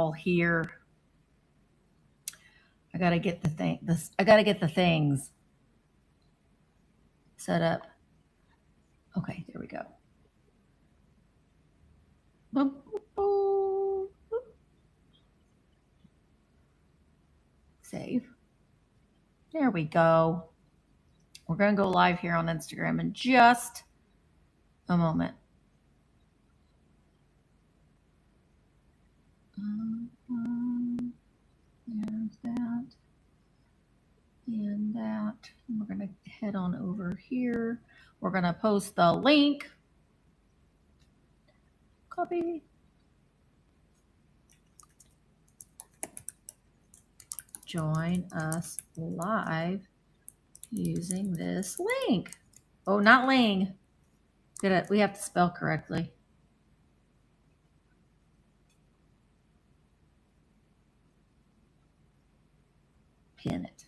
all here. I gotta get the thing. I gotta get the things set up. Okay, there we go. Boop, boop, boop. Save. There we go. We're gonna go live here on Instagram in just a moment. There's that and that. And we're gonna head on over here. We're gonna post the link. Copy. Join us live using this link. Oh, not Ling. We have to spell correctly. Pin it.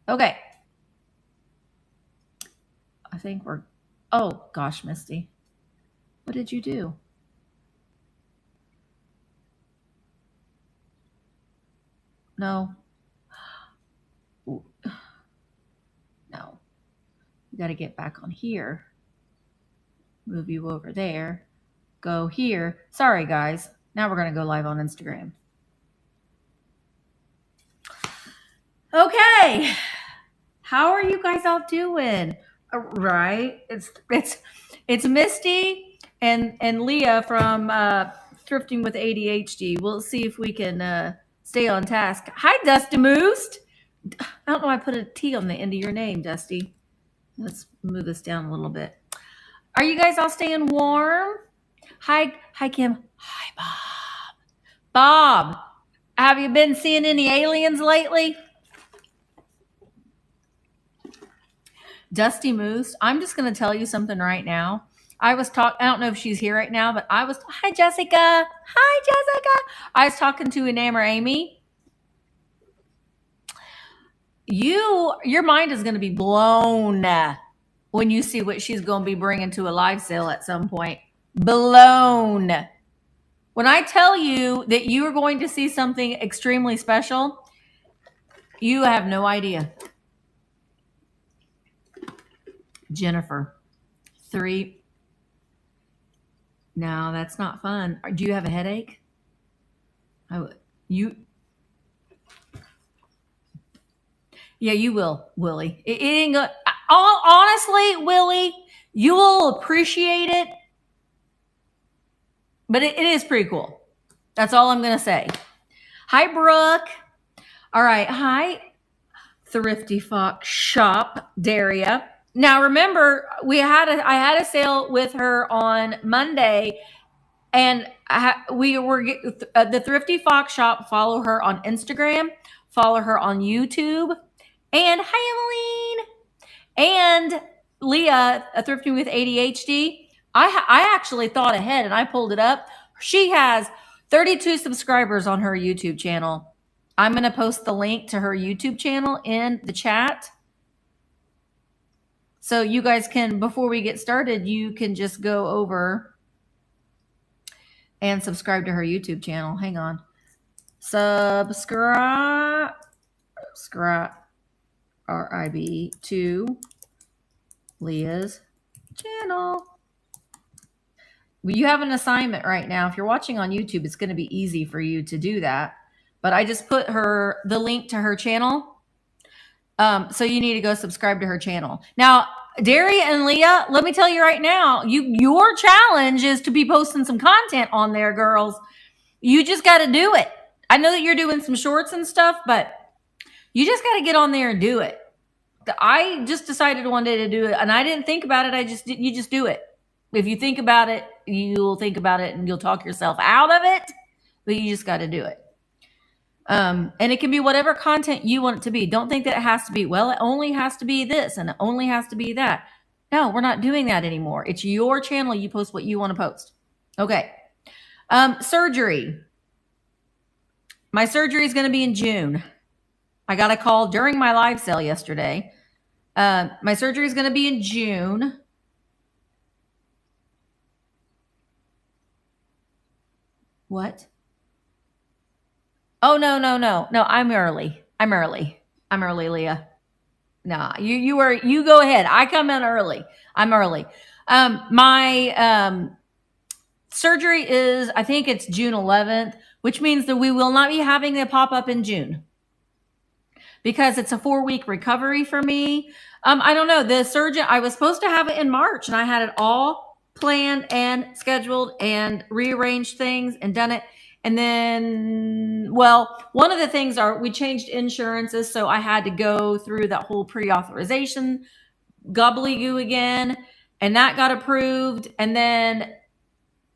Okay. I think we're, oh gosh, Misty. What did you do? No. Ooh. No. You got to get back on here. Move you over there. Go here. Sorry, guys. Now we're going to go live on Instagram. Okay. How are you guys all doing? Right? It's Misty and Leah from Thrifting with ADHD. We'll see if we can stay on task. Hi, Dusty Moose. I don't know why I put a T on the end of your name, Dusty. Let's move this down a little bit. Are you guys all staying warm? Hi, Kim. Hi, Bob. Bob, have you been seeing any aliens lately? Dusty Moose, I'm just going to tell you something right now. I don't know if she's here right now, but hi, Jessica. Hi, Jessica. I was talking to Enamour Amy. Your mind is going to be blown when you see what she's going to be bringing to a live sale at some point. Blown. When I tell you that you are going to see something extremely special, you have no idea. Jennifer, 3. No, that's not fun. Do you have a headache? Yeah, you will, Willie. It ain't good. Honestly, Willie, you will appreciate it. But it is pretty cool. That's all I'm going to say. Hi, Brooke. All right. Hi, Thrifty Fox Shop, Daria. Now, remember, I had a sale with her on Monday, and we were the Thrifty Fox Shop. Follow her on Instagram. Follow her on YouTube. And hi, Emeline. And Leah, Thrifting with ADHD. I actually thought ahead, and I pulled it up. She has 32 subscribers on her YouTube channel. I'm going to post the link to her YouTube channel in the chat. So you guys can, before we get started, you can just go over and subscribe to her YouTube channel. Hang on. Subscribe RIB to Leah's channel. Well, you have an assignment right now. If you're watching on YouTube, it's going to be easy for you to do that. But I just put the link to her channel. So you need to go subscribe to her channel. Now, Daria and Leah, let me tell you right now, your challenge is to be posting some content on there, girls. You just got to do it. I know that you're doing some shorts and stuff, but you just got to get on there and do it. I just decided one day to do it, and I didn't think about it. You just do it. If you think about it, you'll think about it, and you'll talk yourself out of it, but you just got to do it. And it can be whatever content you want it to be. Don't think that it has to be, well, it only has to be this and it only has to be that. No, we're not doing that anymore. It's your channel. You post what you want to post. Okay. Surgery. My surgery is going to be in June. I got a call during my live sale yesterday. My surgery is going to be in June. What? Oh, no. I'm early. I'm early, Leah. No, you go ahead. I come in early. I'm early. My surgery is, I think it's June 11th, which means that we will not be having a pop-up in June because it's a 4-week recovery for me. I don't know. The surgeon, I was supposed to have it in March, and I had it all planned and scheduled and rearranged things and done it. And then, well, one of the things are we changed insurances, so I had to go through that whole pre-authorization gobbledygoo again, and that got approved. And then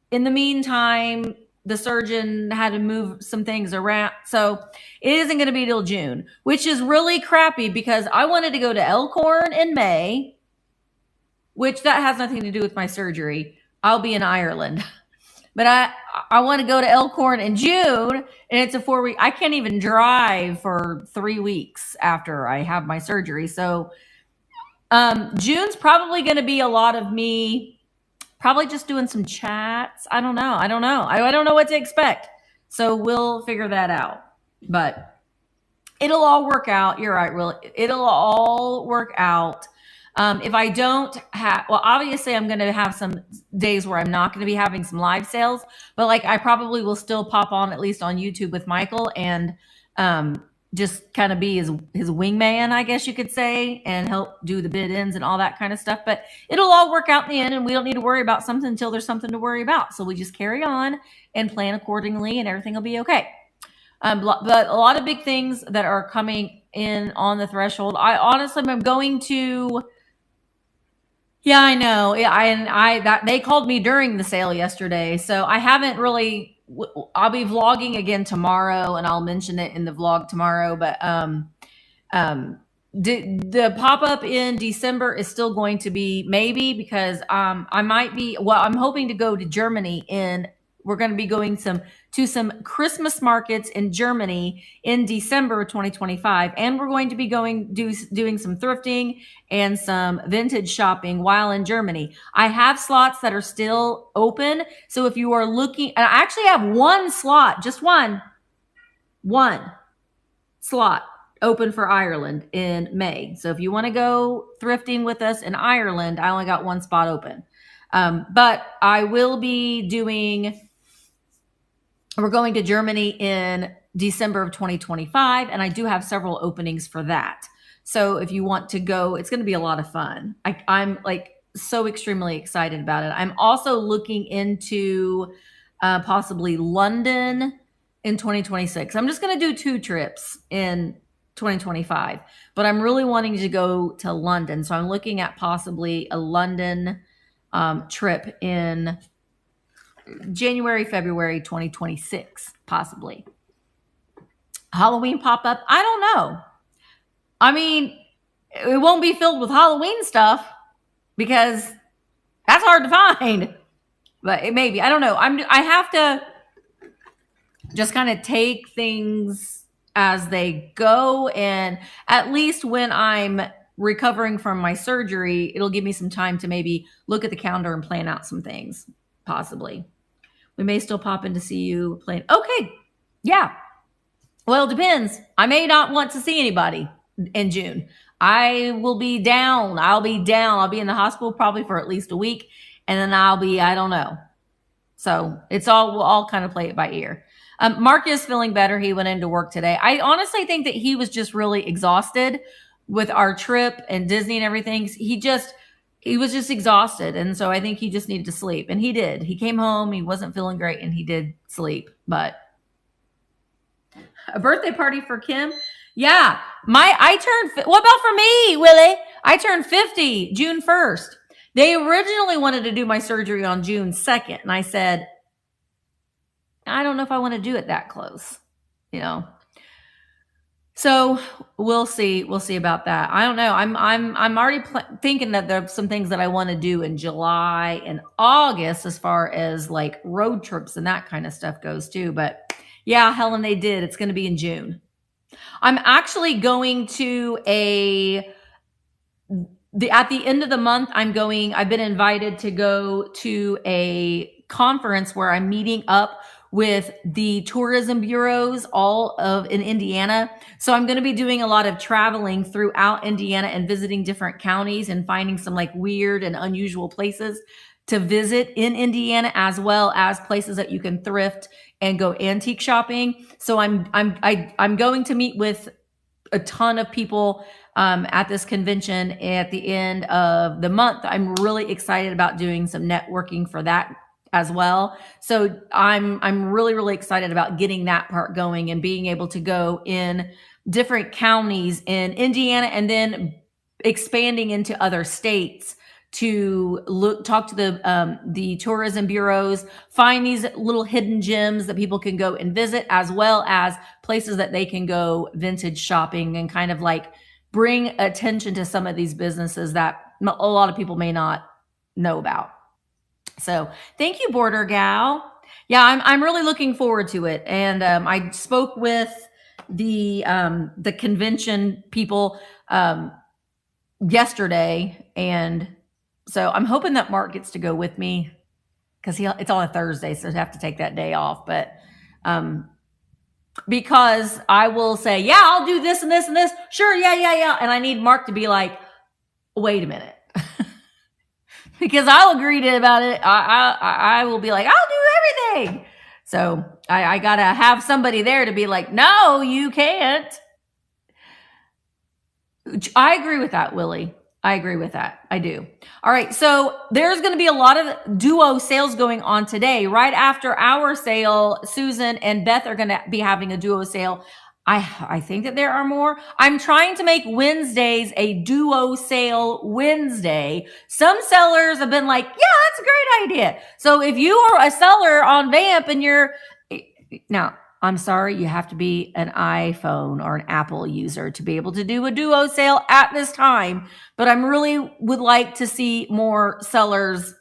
in the meantime, the surgeon had to move some things around. So it isn't going to be till June, which is really crappy because I wanted to go to Elkhorn in May, which that has nothing to do with my surgery. I'll be in Ireland. But I want to go to Elkhorn in June, and it's a 4-week. I can't even drive for 3 weeks after I have my surgery. So June's probably going to be a lot of me probably just doing some chats. I don't know. I don't know what to expect. So we'll figure that out. But it'll all work out. You're right, really. It'll all work out. If I don't have, well, obviously I'm going to have some days where I'm not going to be having some live sales, but like I probably will still pop on at least on YouTube with Michael and just kind of be his wingman, I guess you could say, and help do the bid ins and all that kind of stuff. But it'll all work out in the end, and we don't need to worry about something until there's something to worry about. So we just carry on and plan accordingly, and everything will be okay. But a lot of big things that are coming in on the threshold. I honestly am going to. Yeah, I know. That they called me during the sale yesterday, so I haven't really. I'll be vlogging again tomorrow, and I'll mention it in the vlog tomorrow. But the pop-up in December is still going to be maybe because I might be. Well, I'm hoping to go to Germany we're going to be going to some Christmas markets in Germany in December 2025. And we're going to be doing some thrifting and some vintage shopping while in Germany. I have slots that are still open. So if you are looking, and I actually have one slot, just one slot open for Ireland in May. So if you want to go thrifting with us in Ireland, I only got one spot open. But I will be we're going to Germany in December of 2025, and I do have several openings for that. So if you want to go, it's going to be a lot of fun. I'm like so extremely excited about it. I'm also looking into possibly London in 2026. I'm just going to do 2 trips in 2025, but I'm really wanting to go to London. So I'm looking at possibly a London trip in January, February 2026, possibly. Halloween pop-up? I don't know. I mean, it won't be filled with Halloween stuff because that's hard to find. But it may be. I don't know. I have to just kind of take things as they go. And at least when I'm recovering from my surgery, it'll give me some time to maybe look at the calendar and plan out some things, possibly. We may still pop in to see you playing. Okay. Yeah. Well, it depends. I may not want to see anybody in June. I will be down. I'll be down. I'll be in the hospital probably for at least a week. And then I don't know. So we'll all kind of play it by ear. Mark is feeling better. He went into work today. I honestly think that he was just really exhausted with our trip and Disney and everything. He was just exhausted. And so I think he just needed to sleep. And he did. He came home. He wasn't feeling great and he did sleep. But a birthday party for Kim? Yeah. What about for me, Willie? I turned 50 June 1st. They originally wanted to do my surgery on June 2nd. And I said, I don't know if I want to do it that close, So we'll see. We'll see about that. I don't know. I'm already thinking that there's some things that I want to do in July and August as far as like road trips and that kind of stuff goes too. But yeah, Helen, they did. It's going to be in June. I'm actually going to at the end of the month, I've been invited to go to a conference where I'm meeting up with the tourism bureaus in Indiana. So I'm going to be doing a lot of traveling throughout Indiana and visiting different counties and finding some like weird and unusual places to visit in Indiana, as well as places that you can thrift and go antique shopping. So I'm going to meet with a ton of people at this convention at the end of the month. I'm really excited about doing some networking for that as well. So I'm really, really excited about getting that part going and being able to go in different counties in Indiana and then expanding into other states to talk to the tourism bureaus, find these little hidden gems that people can go and visit, as well as places that they can go vintage shopping and kind of like bring attention to some of these businesses that a lot of people may not know about. So thank you, Border Gal. Yeah, I'm really looking forward to it. And I spoke with the convention people yesterday, and so I'm hoping that Mark gets to go with me because it's on a Thursday, so I have to take that day off. But because I will say, yeah, I'll do this and this and this. Sure, yeah. And I need Mark to be like, wait a minute. Because I'll agree to about it. I will be like, I'll do everything. So I got to have somebody there to be like, no, you can't. I agree with that, Willie. I agree with that. I do. All right. So there's going to be a lot of duo sales going on today. Right after our sale, Susan and Beth are going to be having a duo sale. I think that there are more. I'm trying to make Wednesdays a duo sale Wednesday. Some sellers have been like, yeah, that's a great idea. So if you are a seller on VAMP and now, I'm sorry, you have to be an iPhone or an Apple user to be able to do a duo sale at this time. But I'm really would like to see more sellers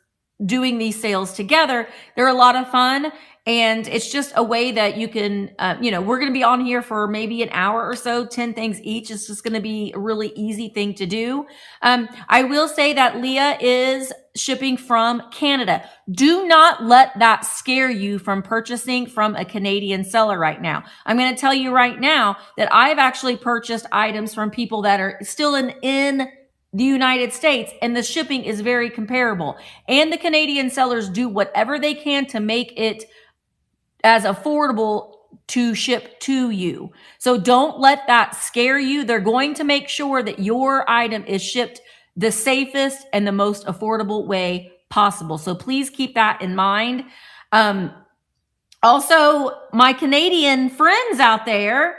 doing these sales together. They're a lot of fun. And it's just a way that you can, we're going to be on here for maybe an hour or so, 10 things each. It's just going to be a really easy thing to do. I will say that Leah is shipping from Canada. Do not let that scare you from purchasing from a Canadian seller right now. I'm going to tell you right now that I've actually purchased items from people that are still in the United States, and the shipping is very comparable. And the Canadian sellers do whatever they can to make it as affordable to ship to you. So don't let that scare you. They're going to make sure that your item is shipped the safest and the most affordable way possible. So please keep that in mind. Also, my Canadian friends out there,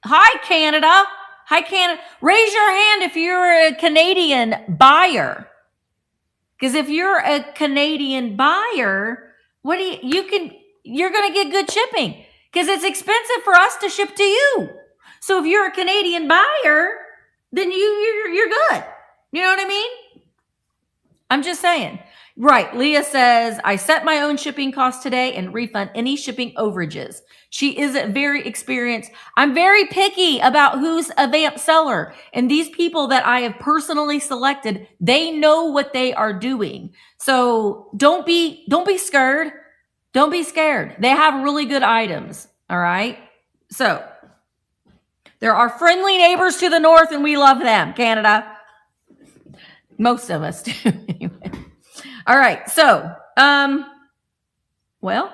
hi, Canada. Hi, Canada. Raise your hand if you're a Canadian buyer. Because if you're a Canadian buyer, you're going to get good shipping because it's expensive for us to ship to you. So if you're a Canadian buyer, then you're good. You know what I mean? I'm just saying. Right. Leah says, I set my own shipping costs today and refund any shipping overages. She is very experienced. I'm very picky about who's a VAMP seller. And these people that I have personally selected, they know what they are doing. So don't be scared. Don't be scared. They have really good items. All right. So there are friendly neighbors to the north and we love them, Canada. Most of us do. Anyway. All right. So, well,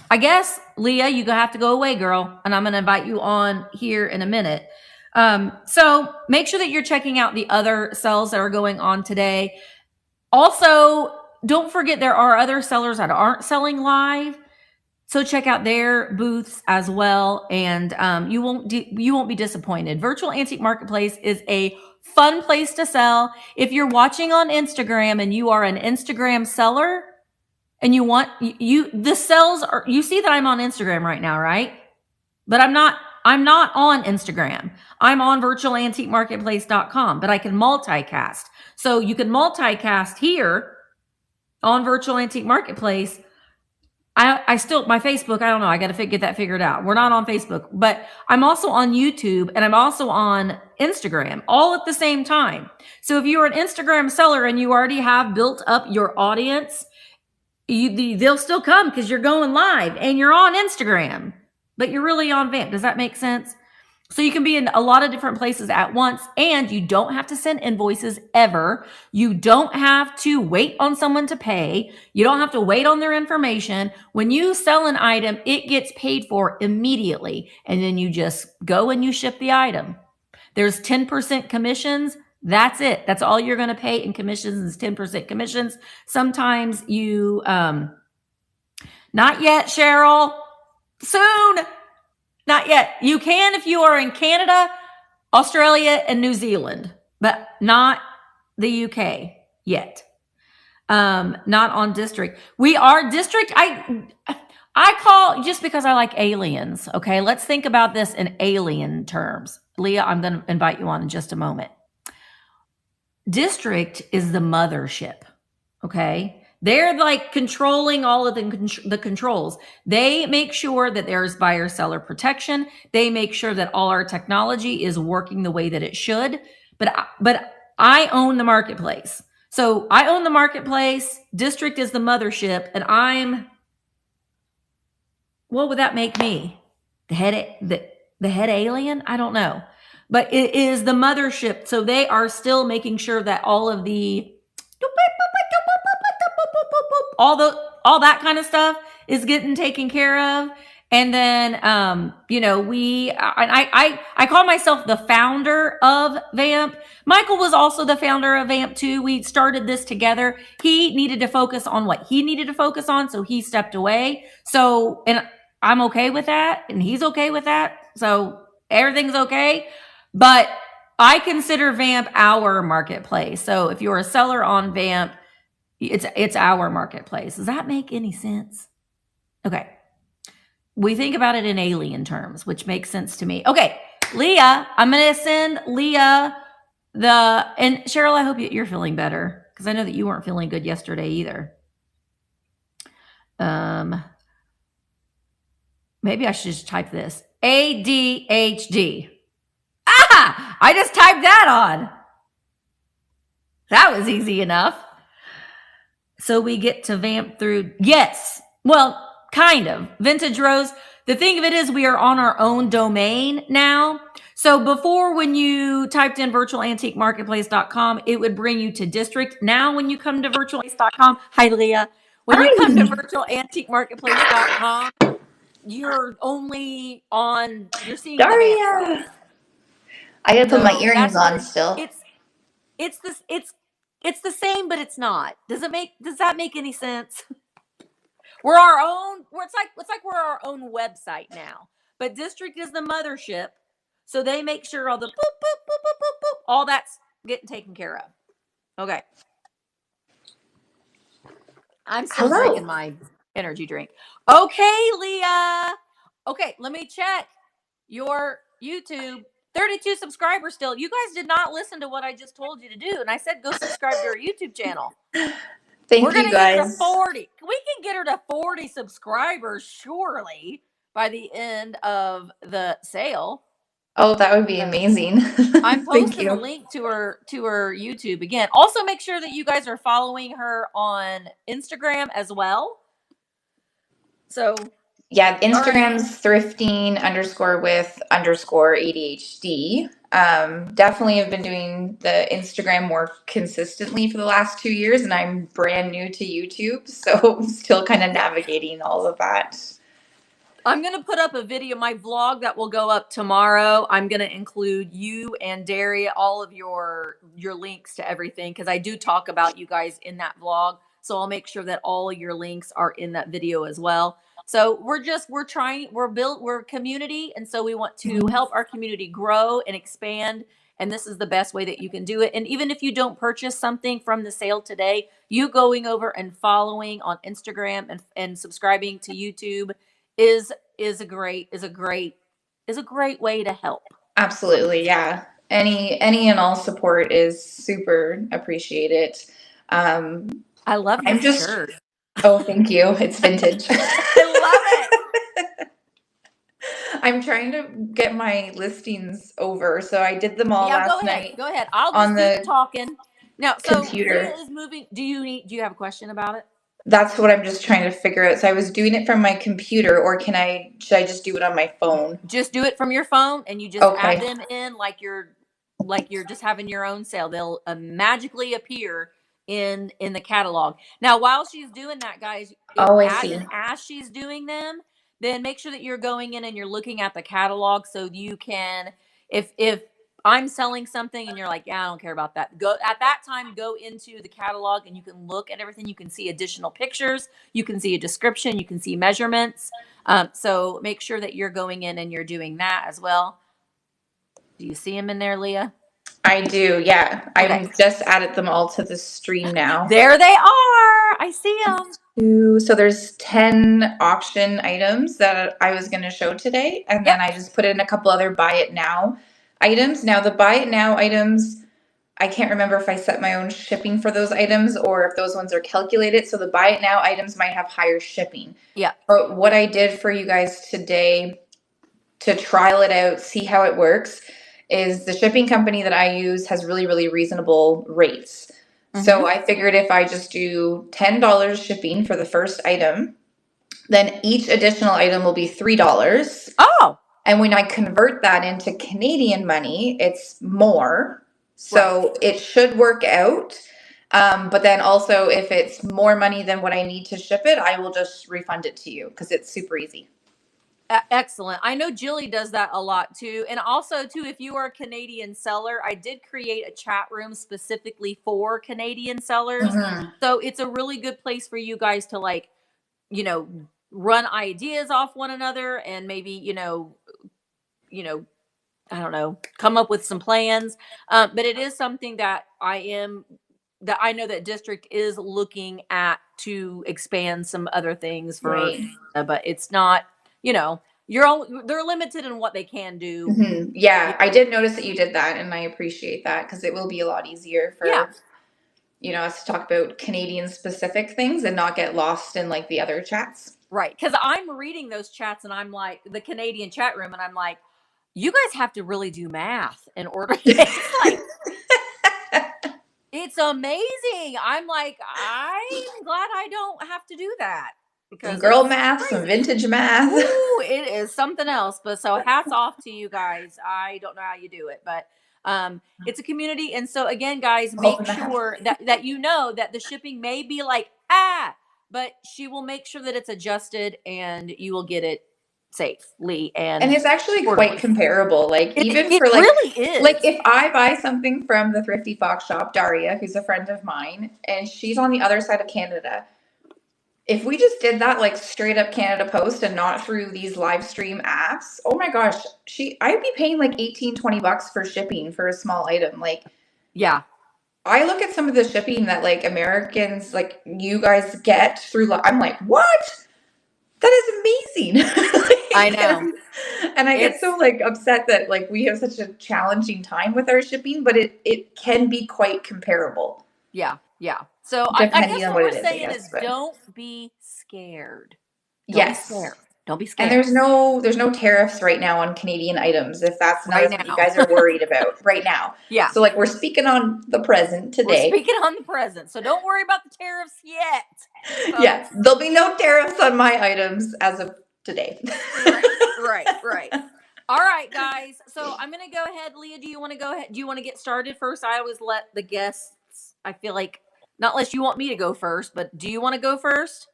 I guess, Leah, you have to go away, girl. And I'm going to invite you on here in a minute. So make sure that you're checking out the other sales that are going on today. Also, don't forget there are other sellers that aren't selling live. So check out their booths as well. And you won't be disappointed. Virtual Antique Marketplace is a fun place to sell. If you're watching on Instagram and you are an Instagram seller and you see that I'm on Instagram right now, right? But I'm not on Instagram. I'm on virtualantiquemarketplace.com, but I can multicast. So you can multicast here on Virtual Antique Marketplace. My Facebook, I don't know. I got to get that figured out. We're not on Facebook, but I'm also on YouTube and I'm also on Instagram all at the same time. So if you're an Instagram seller and you already have built up your audience, they'll still come because you're going live and you're on Instagram, but you're really on VAMP. Does that make sense? So you can be in a lot of different places at once, and you don't have to send invoices ever. You don't have to wait on someone to pay. You don't have to wait on their information. When you sell an item, it gets paid for immediately, and then you just go and you ship the item. There's 10% commissions. That's it. That's all you're going to pay in commissions is 10% commissions. Sometimes you, not yet, Cheryl, soon. Not yet. You can if you are in Canada, Australia, and New Zealand, but not the UK yet. Not on district. We are district. I call, just because I like aliens. Okay, let's think about this in alien terms. Leah, I'm going to invite you on in just a moment. District is the mothership. Okay. They're like controlling all of the controls. They make sure that there's buyer seller protection. They make sure that all our technology is working the way that it should. But I own the marketplace. So I own the marketplace. District is the mothership, and what would that make me? The head alien? I don't know. But it is the mothership. So they are still making sure that all of the all that kind of stuff is getting taken care of. And then, I call myself the founder of VAMP. Michael was also the founder of VAMP too. We started this together. He needed to focus on what he needed to focus on, so he stepped away. So, and I'm okay with that, and he's okay with that. So everything's okay. But I consider VAMP our marketplace. So if you're a seller on VAMP, it's our marketplace. Does that make any sense? Okay. We think about it in alien terms, which makes sense to me. Okay, Leah, I'm going to send Leah and Cheryl, I hope you're feeling better, because I know that you weren't feeling good yesterday either. Maybe I should just type this. ADHD. I just typed that on. That was easy enough. So we get to VAMP through, yes. Well, kind of. Vintage Rose. The thing of it is we are on our own domain now. So before, when you typed in virtualantiquemarketplace.com, it would bring you to district. Now when you come to virtualantiquemarketplace.com, hi Leah. When you come to virtualantiquemarketplace.com, you're only on, you're seeing Daria. I gotta put my earrings on still. It's the same, but it's not. Does that make any sense? We're our own. It's like we're our own website now. But district is the mothership, so they make sure all the boop, boop, boop, boop, boop, boop, all that's getting taken care of. Okay. I'm still drinking my energy drink. Okay, Leah. Okay, let me check your YouTube. 32 subscribers still. You guys did not listen to what I just told you to do, and I said go subscribe to our YouTube channel. We're gonna get her to 40. We can get her to 40 subscribers surely by the end of the sale. Oh, that would be amazing. I'm posting a link to her YouTube again. Also, make sure that you guys are following her on Instagram as well. So yeah, Instagram's thrifting_with_ADHD. Definitely have been doing the Instagram more consistently for the last 2 years, and I'm brand new to YouTube, so I'm still kind of navigating all of that. I'm going to put up a video, my vlog that will go up tomorrow. I'm going to include you and Daria, all of your links to everything, because I do talk about you guys in that vlog. So I'll make sure that all of your links are in that video as well. So we're community. And so we want to help our community grow and expand. And this is the best way that you can do it. And even if you don't purchase something from the sale today, you going over and following on Instagram and subscribing to YouTube is a great way to help. Absolutely. Yeah. Any and all support is super appreciated. I love this shirt. Oh, thank you. It's vintage. I love it. I'm trying to get my listings over, so I did them all last night. Go ahead. I'll just keep talking. Now, computer. So Leah is moving. Do you have a question about it? That's what I'm just trying to figure out. So I was doing it from my computer, or should I just do it on my phone? Just do it from your phone, and you just add Okay. them in like you're just having your own sale. They'll magically appear in the catalog. Now, while she's doing that, guys, Oh, I see. as she's doing them, then make sure that you're going in and you're looking at the catalog so you can, if I'm selling something and you're like, yeah, I don't care about that. Go at that time, go into the catalog and you can look at everything. You can see additional pictures. You can see a description. You can see measurements. So make sure that you're going in and you're doing that as well. Do you see them in there, Leah? I do, yeah. Okay. I've just added them all to the stream now. There they are. I see them. So there's 10 auction items that I was going to show today. And then I just put in a couple other buy it now items. Now the buy it now items, I can't remember if I set my own shipping for those items or if those ones are calculated. So the buy it now items might have higher shipping. Yeah. But what I did for you guys today to trial it out, see how it works, is the shipping company that I use has really, really reasonable rates. So I figured if I just do $10 shipping for the first item, then each additional item will be $3. Oh. And when I convert that into Canadian money, it's more. So it should work out. But then also if it's more money than what I need to ship it, I will just refund it to you because it's super easy. Excellent. I know Jilly does that a lot too. And also too, if you are a Canadian seller, I did create a chat room specifically for Canadian sellers. So it's a really good place for you guys to like, run ideas off one another and maybe, I don't know, come up with some plans. But it is something that I know that district is looking at to expand some other things for, but it's not, they're limited in what they can do. Yeah, I did notice that you did that, and I appreciate that because it will be a lot easier for us to talk about Canadian specific things and not get lost in like the other chats. Right, because I'm reading those chats and I'm like the Canadian chat room, and I'm like, you guys have to really do math in order. It's amazing. I'm like, I'm glad I don't have to do that. Some girl math, some vintage math. Ooh, it is something else. But so hats off to you guys. I don't know how you do it, but it's a community. And so again, guys, make sure that you know that the shipping may be like, but she will make sure that it's adjusted and you will get it safely. And it's actually quite comparable. Like even for like, really is. Like if I buy something from the Thrifty Fox shop, Daria, who's a friend of mine, and she's on the other side of Canada, if we just did that like straight up Canada Post and not through these live stream apps, oh my gosh, I'd be paying like $18-20 for shipping for a small item. Like, yeah. I look at some of the shipping that like Americans, like you guys get through, I'm like, what? That is amazing. I know. And I get so like upset that like we have such a challenging time with our shipping, but it can be quite comparable. Yeah. Yeah. So I guess what we're saying is don't be scared. Yes. Don't be scared. And there's no tariffs right now on Canadian items if that's not what you guys are worried about right now. Yeah. So like we're speaking on the present today. We're speaking on the present. So don't worry about the tariffs yet. Yeah. There'll be no tariffs on my items as of today. Right. All right, guys. So I'm going to go ahead. Leah, do you want to go ahead? Do you want to get started first? I always let the guests, I feel like, not unless you want me to go first, but do you want to go first?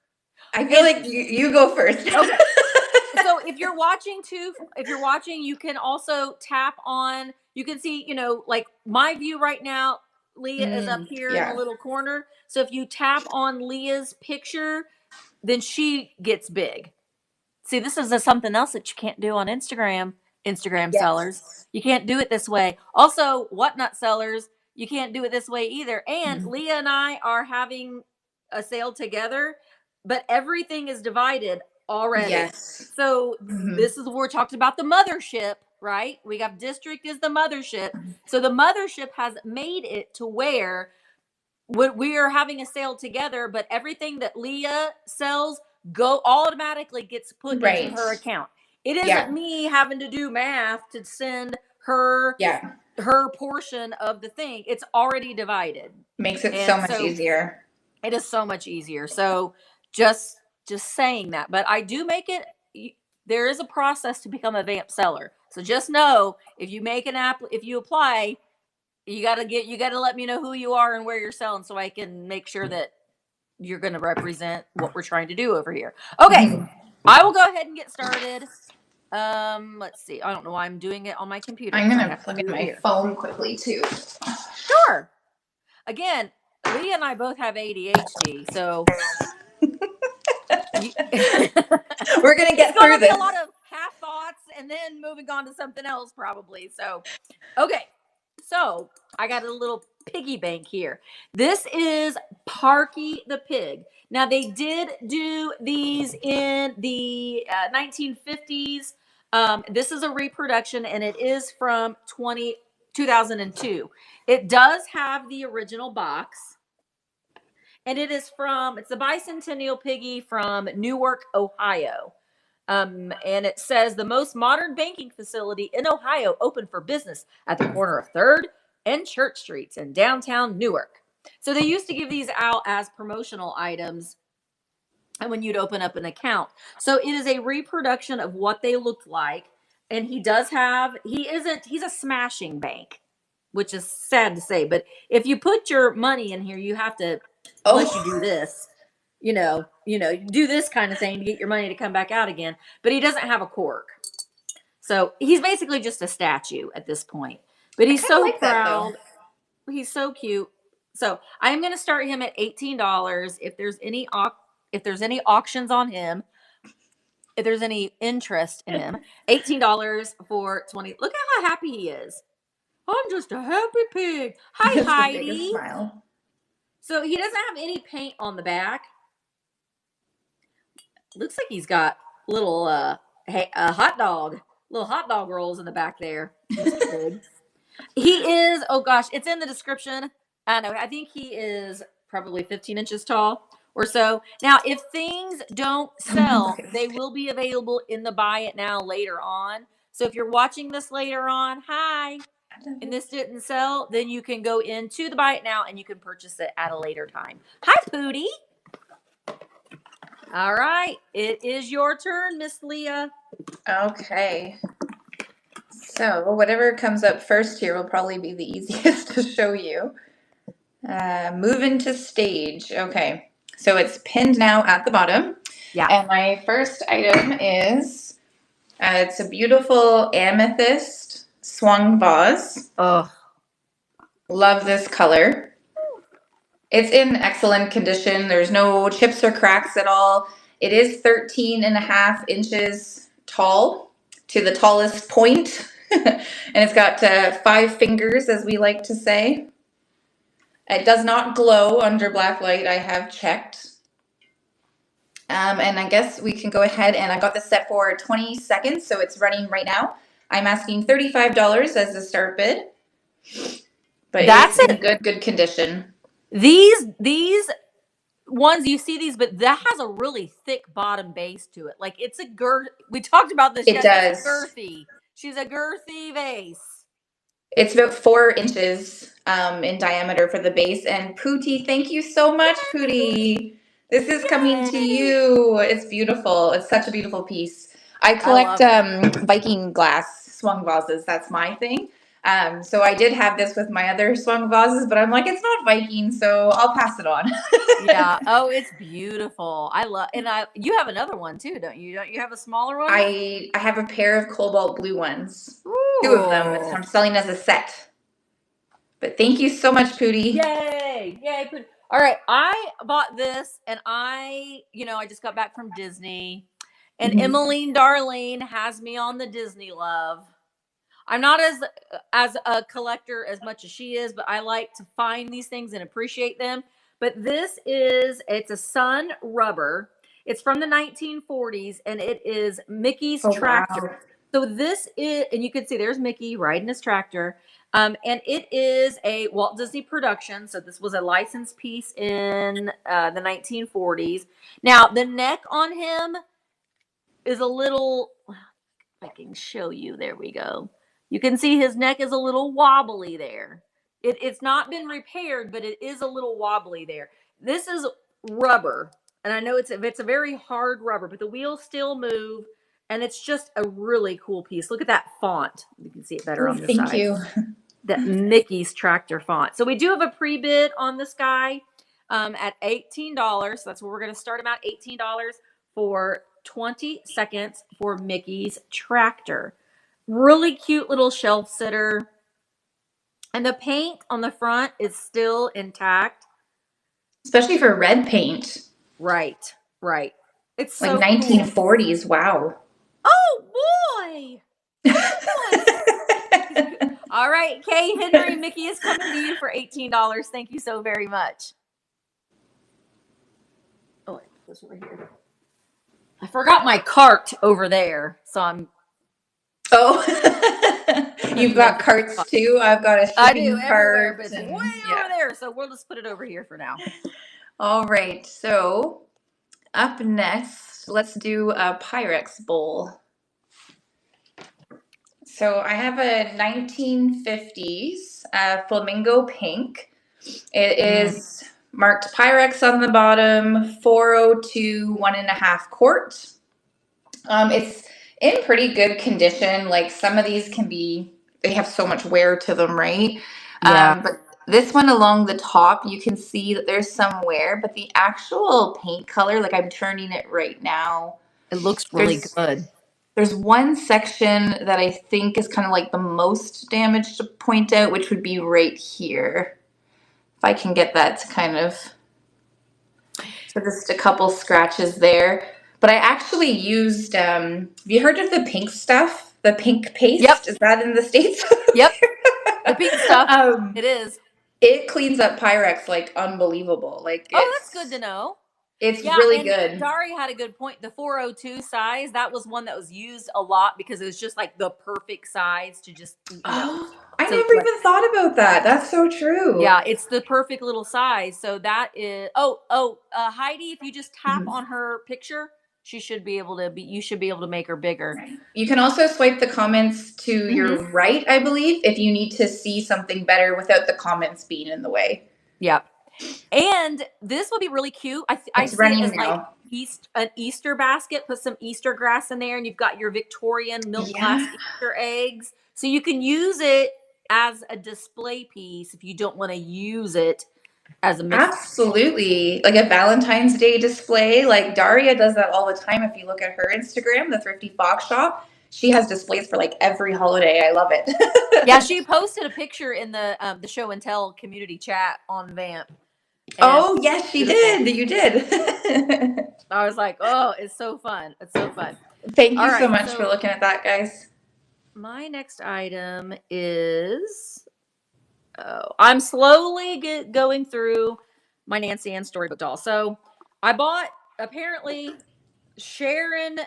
I feel like you go first. Okay. So if you're watching, you can also tap on, you can see, like my view right now, Leah is up here in a little corner. So if you tap on Leah's picture, then she gets big. See, this is something else that you can't do on Instagram sellers. You can't do it this way. Also, Whatnot sellers, you can't do it this way either. And Leah and I are having a sale together, but everything is divided already. Yes. So this is where we're talking about the mothership, right? We got district is the mothership. So the mothership has made it to where we are having a sale together, but everything that Leah sells automatically gets put into her account. It isn't me having to do math to send her her portion of the thing. It's already divided. Makes it so much easier. It is so much easier. So just saying that, but I do make it. There is a process to become a VAMP seller. So just know if you make an app, if you apply, you got to let me know who you are and where you're selling so I can make sure that you're going to represent what we're trying to do over here. Okay. I will go ahead and get started. Let's see. I don't know why I'm doing it on my computer. I'm I gonna have to plug do in it my here. phone quickly too. Sure. Again, Leah and I both have ADHD, so we're gonna get it's through gonna be this. a lot of half thoughts and then moving on to something else probably. So, okay. So I got a little piggy bank here. This is Parky the pig. Now they did do these in the 1950s. This is a reproduction and it is from 2002. It does have the original box. And it's the Bicentennial Piggy from Newark, Ohio. And it says the most modern banking facility in Ohio opened for business at the corner of 3rd and Church Streets in downtown Newark. So they used to give these out as promotional items and when you'd open up an account. So it is a reproduction of what they looked like. And he's a smashing bank, which is sad to say. But if you put your money in here, you have to, unless you do this, do this kind of thing to get your money to come back out again. But he doesn't have a cork. So he's basically just a statue at this point. But he's so like proud. He's so cute. So I'm going to start him at $18. If there's any auctions on him, if there's any interest in him, $18 for 20. Look at how happy he is. I'm just a happy pig. Hi, Heidi. Smile. So he doesn't have any paint on the back. Looks like he's got little little hot dog rolls in the back there. He is, oh gosh, it's in the description. I know, I think he is probably 15 inches tall or so. Now, if things don't sell, they will be available in the buy it now later on. So if you're watching this later on, hi, and this didn't sell, then you can go into the buy it now and you can purchase it at a later time. Hi, Pootie. All right, it is your turn, Miss Leah. Okay. So whatever comes up first here will probably be the easiest to show you. Move into stage. Okay. So it's pinned now at the bottom. Yeah. And my first item is, it's a beautiful amethyst swung vase. Oh. Love this color. It's in excellent condition. There's no chips or cracks at all. It is 13.5 inches tall to the tallest point. And it's got 5 fingers, as we like to say. It does not glow under black light. I have checked. And I guess we can go ahead, and I got this set for 20 seconds, so it's running right now. I'm asking $35 as the start bid. But it's in good condition. These ones, you see these, but that has a really thick bottom base to it. Like it's a girth. We talked about this. It does. It's girthy. She's a girthy vase. It's about 4 inches in diameter for the base. And Pootie, thank you so much, Pootie. This is coming to you. It's beautiful. It's such a beautiful piece. I collect Viking glass swung vases. That's my thing. So I did have this with my other swung vases, but I'm like, it's not Viking, so I'll pass it on. Yeah. Oh, it's beautiful. You have another one too, don't you? Don't you have a smaller one? I have a pair of cobalt blue ones. Ooh. 2 of them. I'm selling as a set. But thank you so much, Pootie. Yay. Yay, Pootie. All right. I bought this and I just got back from Disney. And Emmeline Darlene has me on the Disney love. I'm not as a collector as much as she is, but I like to find these things and appreciate them. But it's a Sun rubber. It's from the 1940s, and it is Mickey's tractor. Wow. So this is, and you can see there's Mickey riding his tractor. And it is a Walt Disney production. So this was a licensed piece in the 1940s. Now, the neck on him is a little, if I can show you, there we go. You can see his neck is a little wobbly there. It's not been repaired, but it is a little wobbly there. this is rubber. And I know it's a very hard rubber, but the wheels still move. And it's just a really cool piece. Look at that font. You can see it better Oh, on this thank side. you. That Mickey's tractor font. So we do have a pre-bid on this guy at $18. So that's where we're going to start him at, $18 for 20 seconds for Mickey's tractor. Really cute little shelf sitter. And the paint on the front is still intact. Especially for red paint. Right, right. It's Like so 1940s. cool. Wow. Oh boy. All right, Kay Henry, Mickey is coming to you for $18. Thank you so very much. Oh, wait, this over here. I forgot my cart over there, so I'm. Oh, you've got carts too. I've got a I do shipping everywhere, cart. but it's And, way over there. So we'll just put it over here for now. All right. So up next, let's do a Pyrex bowl. So I have a 1950s flamingo pink. It is marked Pyrex on the bottom, 402 1.5 quart. It's in pretty good condition. Like some of these they have so much wear to them, right? Yeah. But this one along the top, you can see that there's some wear, but the actual paint color, like I'm turning it right now. It looks really good. There's one section that I think is kind of like the most damage to point out, which would be right here. If I can get that to kind of, so just a couple scratches there. But I actually used, have you heard of the pink stuff? The pink paste? Yep. Is that in the States? Yep. The pink stuff. It is. It cleans up Pyrex like unbelievable. Like that's good to know. It's really good. Dari had a good point. The 402 size, that was one that was used a lot because it was just like the perfect size to just, Oh, I never even thought about that. That's so true. Yeah, it's the perfect little size. So that is, Heidi, if you just tap on her picture, you should be able to make her bigger. Right. You can also swipe the comments to your right, I believe, if you need to see something better without the comments being in the way. Yep. And this will be really cute. I see it as now. Like an Easter basket. Put some Easter grass in there, and you've got your Victorian milk glass Easter eggs. So you can use it as a display piece if you don't want to use it as a mix. Absolutely. Like a Valentine's Day display. Like Daria does that all the time. If you look at her Instagram, the Thrifty Fox Shop, she has displays for like every holiday. I love it. Yeah, she posted a picture in the show and tell community chat on VAMP. Oh, yes, she did. You did. I was like, oh, it's so fun. It's so fun. Thank you so much for looking at that, guys. My next item is, I'm slowly going through my Nancy Ann storybook doll. So I bought, apparently, Sharon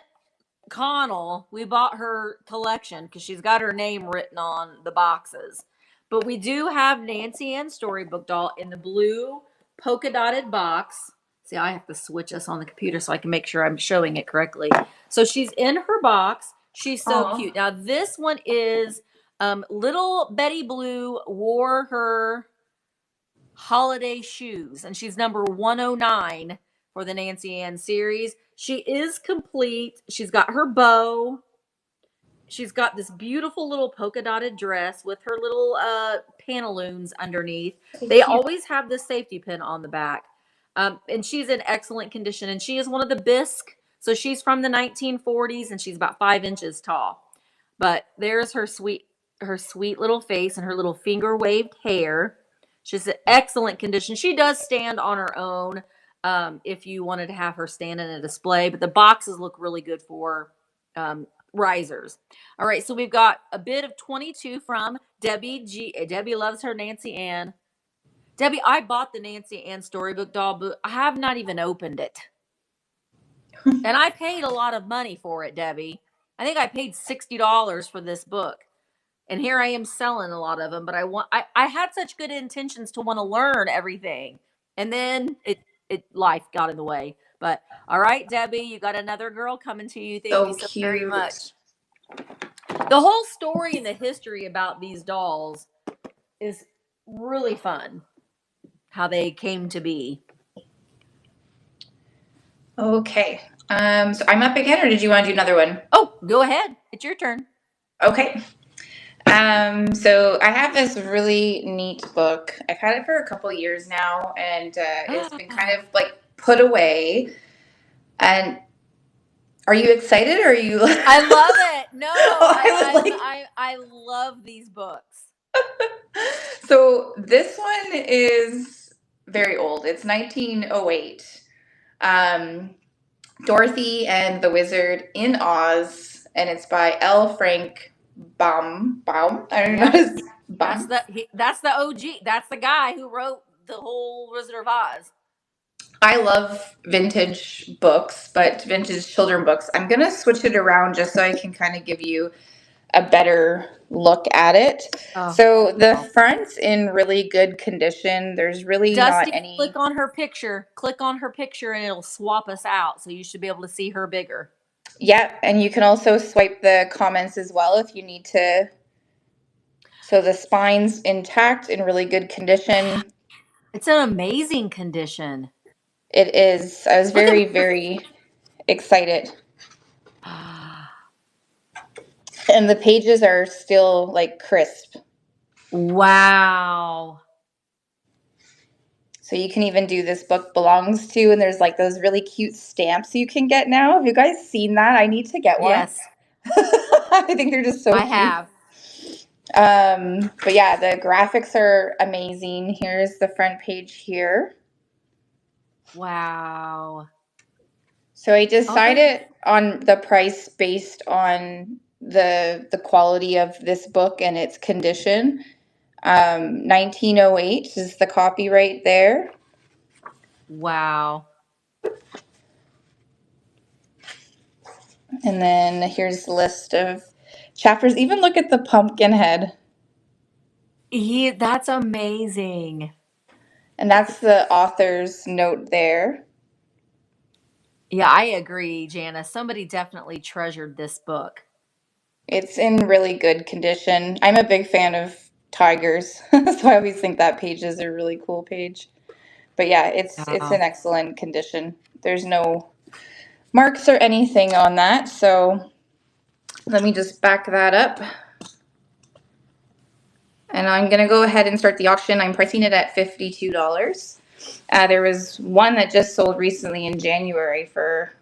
Connell, we bought her collection because she's got her name written on the boxes. But we do have Nancy Ann storybook doll in the blue polka dotted box. See, I have to switch us on the computer so I can make sure I'm showing it correctly. So she's in her box. She's so cute. Now, this one is little Betty Blue wore her holiday shoes, and she's number 109 for the Nancy Ann series. She is complete. She's got her bow. She's got this beautiful little polka dotted dress with her little pantaloons underneath. They always have this safety pin on the back. And she's in excellent condition. And she is one of the bisque. So she's from the 1940s and she's about 5 inches tall. But there's her sweet little face and her little finger waved hair. She's in excellent condition. She does stand on her own if you wanted to have her stand in a display. But the boxes look really good for risers. All right, so we've got a bid of 22 from Debbie G. Debbie loves her Nancy Ann. Debbie, I bought the Nancy Ann storybook doll, but I have not even opened it. And I paid a lot of money for it, Debbie. I think I paid $60 for this book. And here I am selling a lot of them, but I had such good intentions to want to learn everything. And then life got in the way. But all right, Debbie, you got another girl coming to you. Thank you so very much. The whole story and the history about these dolls is really fun. How they came to be. Okay. So I'm up again, or did you want to do another one? Oh, go ahead. It's your turn. Okay. So I have this really neat book. I've had it for a couple years now, and it's been kind of like put away. And are you excited, or are you? I love it. No, Oh, I was like, I love these books. so this one is very old. It's 1908. Um, Dorothy and the Wizard in Oz, and it's by L. Frank Baum. Baum? I don't know Yep. his That's Baum. that's the OG. That's the guy who wrote the whole Wizard of Oz. I love vintage books, but vintage children books. I'm gonna switch it around just so I can kind of give you a better look at it. Oh. So the front's in really good condition. There's really not Dusty, any. click on her picture. Click on her picture and it'll swap us out. So you should be able to see her bigger. Yeah, and you can also swipe the comments as well if you need to. So the spine's intact, in really good condition. It's an amazing condition. It is. I was Look at very, very excited. And the pages are still like crisp. Wow. So you can even do this book belongs to, and there's like those really cute stamps you can get now. Have you guys seen that? I need to get one. Yes, I think they're just so I cute. have. But yeah, the graphics are amazing. Here's the front page here. Wow. So I decided on the price based on the quality of this book and its condition. 1908 is the copyright there. Wow. And then here's the list of chapters. Even look at the pumpkin head. That's amazing. And that's the author's note there. Yeah, I agree, Jana. Somebody definitely treasured this book. It's in really good condition. I'm a big fan of tigers, so I always think that page is a really cool page. But yeah, it's Wow. in excellent condition. There's no marks or anything on that. So let me just back that up. And I'm going to go ahead and start the auction. I'm pricing it at $52. There was one that just sold recently in January for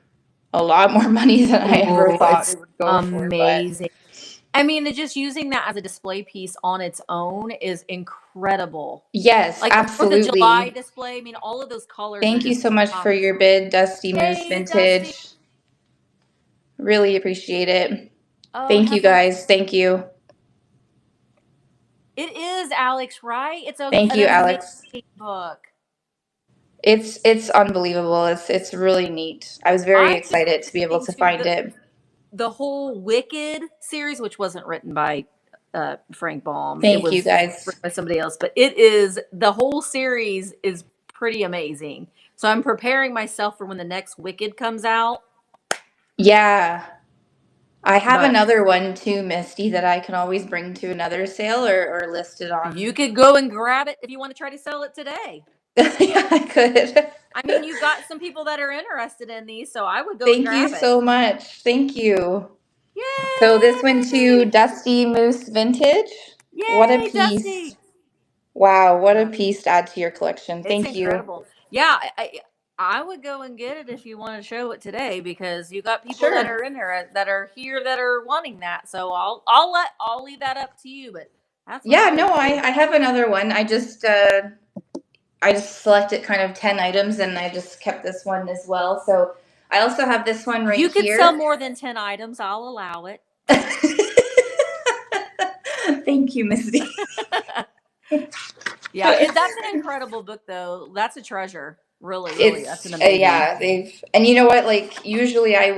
a lot more money than I ever thought It's it would go amazing. I mean, just using that as a display piece on its own is incredible. Yes, like absolutely. The 4th of July display. I mean, all of those colors. Thank you so much for your bid, Dusty Moose Vintage. Dusty. Really appreciate it. Oh, thank you guys. Thank you. It is, Alex, right? It's Thank you, Alex. Book. It's unbelievable. It's really neat. I was very excited to be able to find it. The whole Wicked series, which wasn't written by Frank Baum. Thank you, guys. Written by somebody else, but it is, the whole series is pretty amazing. So I'm preparing myself for when the next Wicked comes out. Yeah. I have another one too, Misty, that I can always bring to another sale or list it on. You could go and grab it if you want to try to sell it today. Yeah, I could. I mean, you've got some people that are interested in these, so I would go Thank and grab you it. so much. Thank you. Yay! So this went to Dusty Moose Vintage. Yay, what a piece. Dusty. Wow, what a piece to add to your collection. Thank It's you. incredible. Yeah, I would go and get it if you want to show it today, because you got people that are in there that are here that are wanting that. So I'll leave that up to you. But that's I have another one. I just selected kind of 10 items and I just kept this one as well. So I also have this one right here. You could sell more than 10 items. I'll allow it. Thank you, Misty. Yeah, that's an incredible book, though. That's a treasure. Really, that's an amazing. Yeah, and you know what? Like usually, I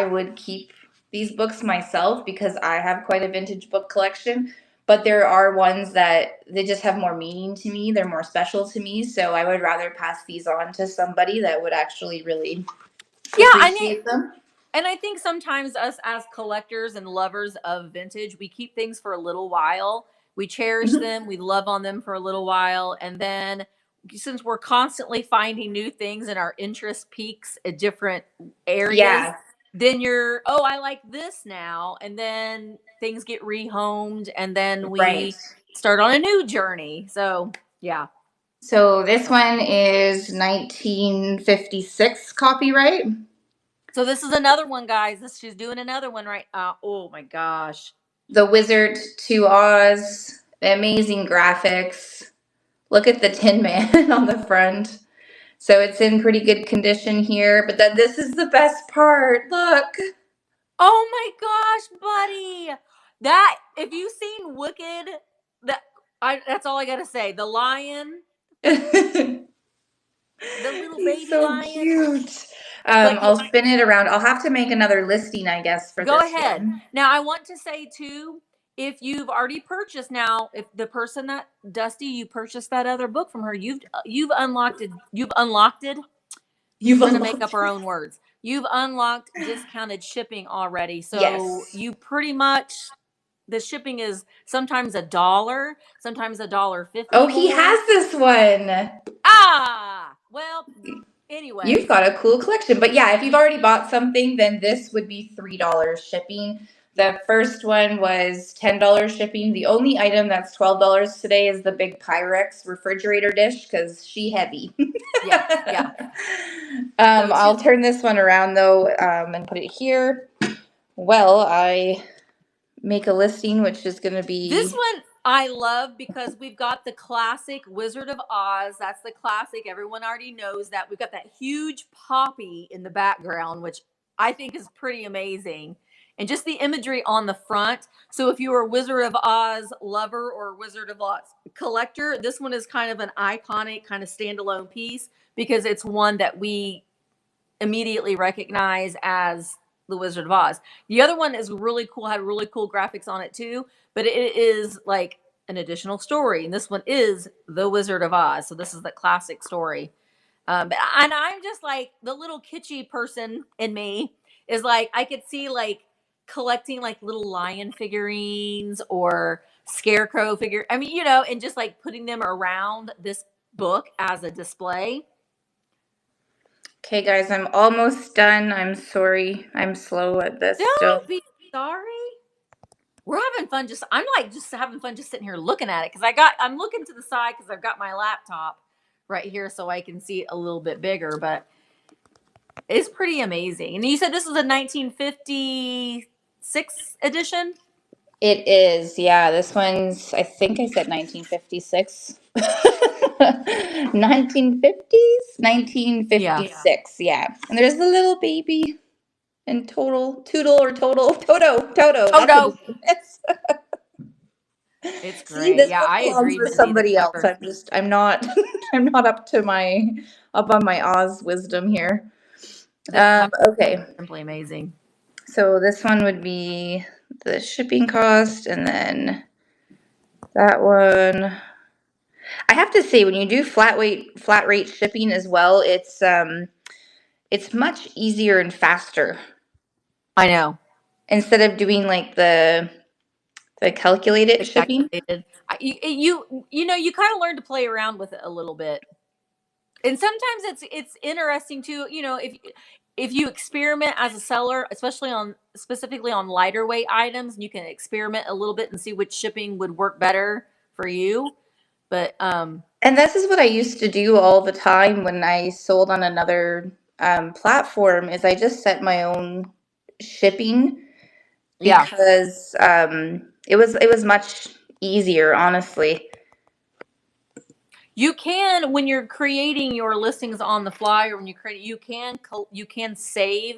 would keep these books myself because I have quite a vintage book collection. But there are ones that they just have more meaning to me. They're more special to me. So I would rather pass these on to somebody that would actually really appreciate them. And I think sometimes us as collectors and lovers of vintage, we keep things for a little while. We cherish them. We love on them for a little while. And then since we're constantly finding new things and our interest peaks at different areas, Yeah. then you're, oh, I like this now. And then things get rehomed and then we Right. start on a new journey. So, yeah. So this one is 1956 copyright. So this is another one, guys. She's doing another one right. Oh my gosh. The Wizard to Oz. Amazing graphics. Look at the Tin Man on the front. So it's in pretty good condition here. But then this is the best part. Look. Oh my gosh, buddy. That, if you've seen Wicked, that's all I gotta say. The lion, the little He's baby so lion. cute. But I'll spin it around. I'll have to make another listing, I guess, for go this ahead. one. Now I want to say too, if you've already purchased, now if the person that Dusty, you purchased that other book from her, you've unlocked it. We're gonna make up our own words. You've unlocked discounted shipping already. So Yes. you pretty much, the shipping is sometimes $1, sometimes $1.50. Oh, he has this one. Well, anyway. You've got a cool collection. But yeah, if you've already bought something, then this would be $3 shipping. The first one was $10 shipping. The only item that's $12 today is the big Pyrex refrigerator dish because she heavy. Yeah. I'll turn this one around though and put it here. Well, I make a listing, which is going to be... This one I love because we've got the classic Wizard of Oz. That's the classic. Everyone already knows that. We've got that huge poppy in the background, which I think is pretty amazing. And just the imagery on the front. So if you are a Wizard of Oz lover or a Wizard of Oz collector, this one is kind of an iconic kind of standalone piece because it's one that we immediately recognize as the Wizard of Oz. The other one is really cool, had really cool graphics on it too, but it is like an additional story. And this one is the Wizard of Oz. So this is the classic story. And I'm just like, the little kitschy person in me is like, I could see like collecting like little lion figurines or scarecrow figure. I mean, and just like putting them around this book as a display. Okay, guys, I'm almost done. I'm sorry. I'm slow at this. Don't be sorry. We're having fun. I'm just having fun just sitting here looking at it because I'm looking to the side because I've got my laptop right here so I can see it a little bit bigger, but it's pretty amazing. And you said this is a 1956 edition? It is, yeah. This one's, I think I said 1956. 1950s? 1956, yeah. And there's the little baby and Toto. Toto. It's great. See, this yeah, I agree. for somebody else. I'm not I'm not up on my Oz wisdom here. Okay. Simply amazing. So this one would be the shipping cost, and then that one. I have to say, when you do flat rate shipping as well, it's much easier and faster. I know. Instead of doing like the calculated shipping. You kind of learn to play around with it a little bit. And sometimes it's interesting too, if you experiment as a seller, specifically on lighter weight items, you can experiment a little bit and see which shipping would work better for you. But and this is what I used to do all the time when I sold on another platform, is I just set my own shipping because it was much easier, honestly. You can, when you're creating your listings on the fly, or when you create, you can save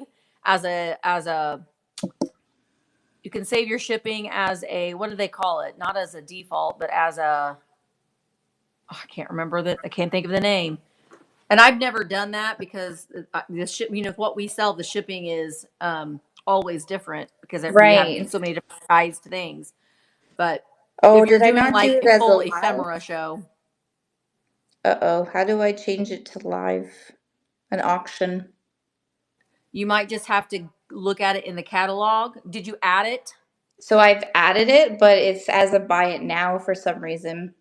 you can save your shipping as a, what do they call it? Not as a default, but as a, I can't remember that. I can't think of the name. And I've never done that because what we sell, the shipping is always different because we have so many different sized things. But if you're doing like a full ephemera show. How do I change it to live? An auction. You might just have to look at it in the catalog. Did you add it? So I've added it, but it's as a buy it now for some reason.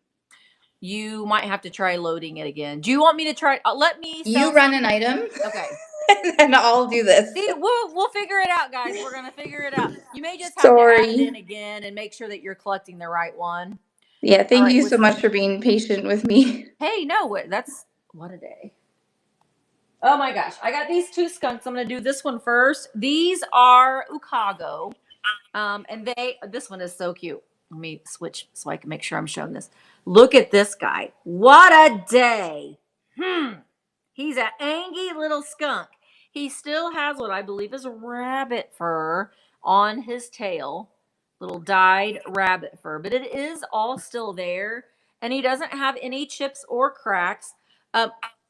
you might have to try loading it again. Do you want me to try? Let me. You run an item. Okay. And I'll do this. See, we'll figure it out, guys. We're gonna figure it out. You may just have to add it in again and make sure that you're collecting the right one. Yeah, thank you so much for being patient with me. Hey, no, that's what a day. Oh my gosh, I got these two skunks. I'm gonna do this one first. These are Ukago, and this one is so cute. Let me switch so I can make sure I'm showing this. Look at this guy. What a day. He's an angy little skunk. He still has what I believe is rabbit fur on his tail, little dyed rabbit fur, but it is all still there, and he doesn't have any chips or cracks.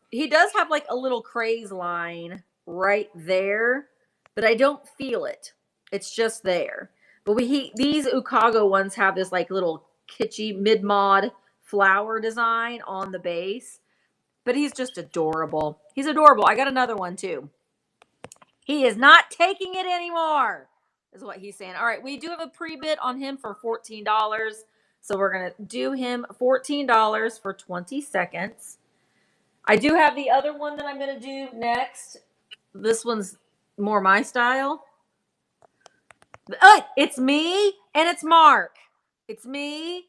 He does have like a little craze line right there, but I don't feel it. It's just there. But these Ukago ones have this like little kitschy mid-mod flower design on the base. But he's just adorable. He's adorable. I got another one too. He is not taking it anymore, is what he's saying. All right, we do have a pre-bid on him for $14. So we're going to do him $14 for 20 seconds. I do have the other one that I'm going to do next. This one's more my style. It's me and it's Mark. It's me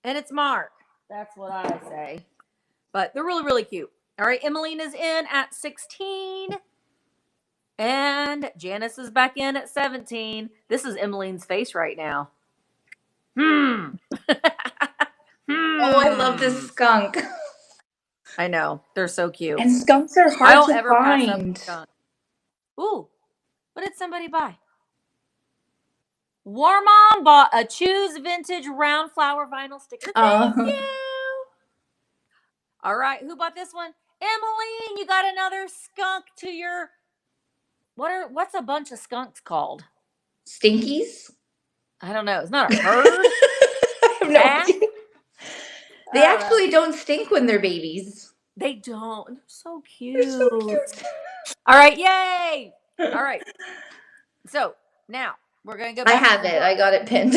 and it's Mark. That's what I say. But they're really, really cute. All right, Emmeline is in at 16. And Janice is back in at 17. This is Emmeline's face right now. Oh, I love this skunk. I know. They're so cute. And skunks are hard to find. Ooh, what did somebody buy? War Mom bought a Choose Vintage round flower vinyl sticker. Thank you. All right, who bought this one? Emmeline, you got another skunk to your... What's a bunch of skunks called? Stinkies? I don't know. It's not a herd. I have no idea. They actually don't stink when they're babies. They don't. They're so cute. They're so cute. All right, yay! All right. So now we're gonna go back. I have it. I got it pinned,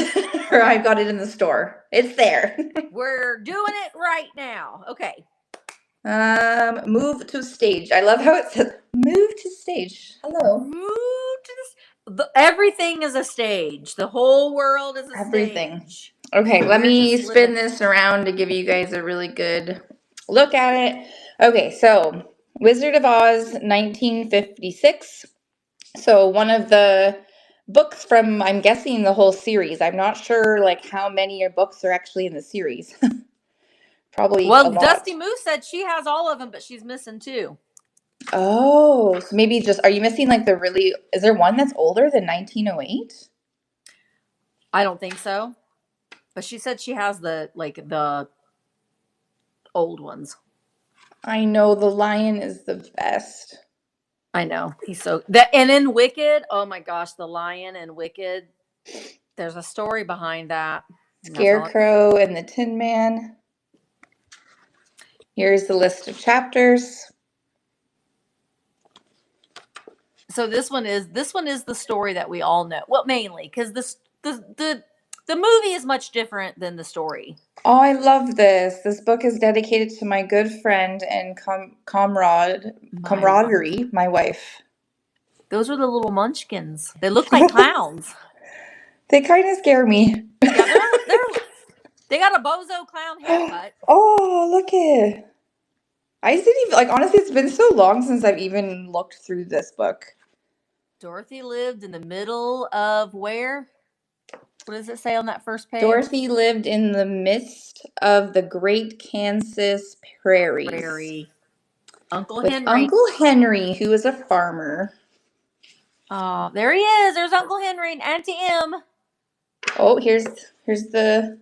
or I got it in the store. It's there. We're doing it right now. Okay. Move to stage. I love how it says move to stage. Hello. Move to this. Everything is a stage. The whole world is a stage. Okay, let me spin this around to give you guys a really good look at it. Okay, so Wizard of Oz, 1956. So one of the books from, I'm guessing, the whole series. I'm not sure like how many books are actually in the series. Probably. Well, Dusty Moose said she has all of them, but she's missing 2. Oh, so maybe are you missing like is there one that's older than 1908? I don't think so. But she said she has the old ones. I know, the lion is the best. I know. He's so... And in Wicked, oh my gosh, the lion in Wicked, there's a story behind that. Scarecrow and the Tin Man. Here's the list of chapters. So this one is the story that we all know. Well, mainly because the movie is much different than the story. Oh, I love this. This book is dedicated to my good friend and camaraderie, my wife. Those are the little munchkins. They look like clowns. They kind of scare me. Yeah, they got a bozo clown haircut. Oh, look it. I didn't even, honestly, it's been so long since I've even looked through this book. Dorothy lived in the middle of where? What does it say on that first page? Dorothy lived in the midst of the great Kansas prairies. Uncle Henry, who was a farmer. Oh, there he is. There's Uncle Henry and Auntie M. Oh, here's the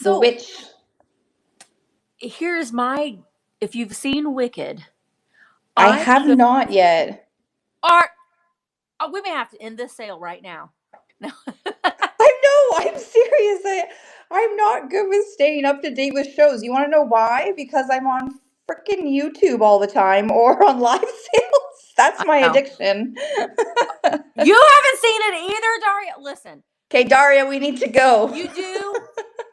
witch. Here's my... If you've seen Wicked... I have not yet. We may have to end this sale right now. No. I'm serious. I'm not good with staying up to date with shows. You want to know why? Because I'm on freaking YouTube all the time or on live sales. That's my addiction. You haven't seen it either, Daria. Listen. Okay, Daria, we need to go. You do.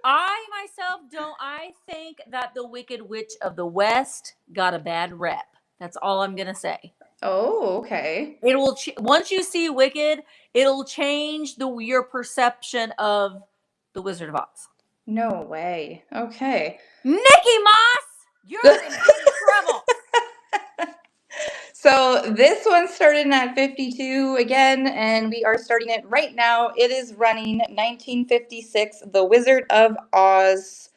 I think that the Wicked Witch of the West got a bad rep. That's all I'm going to say. Oh, okay. It will once you see Wicked, it'll change your perception of the Wizard of Oz. No way. Okay. Nikki Moss, you're in big trouble. So this one started at 52 again, and we are starting it right now. It is running 1956, The Wizard of Oz.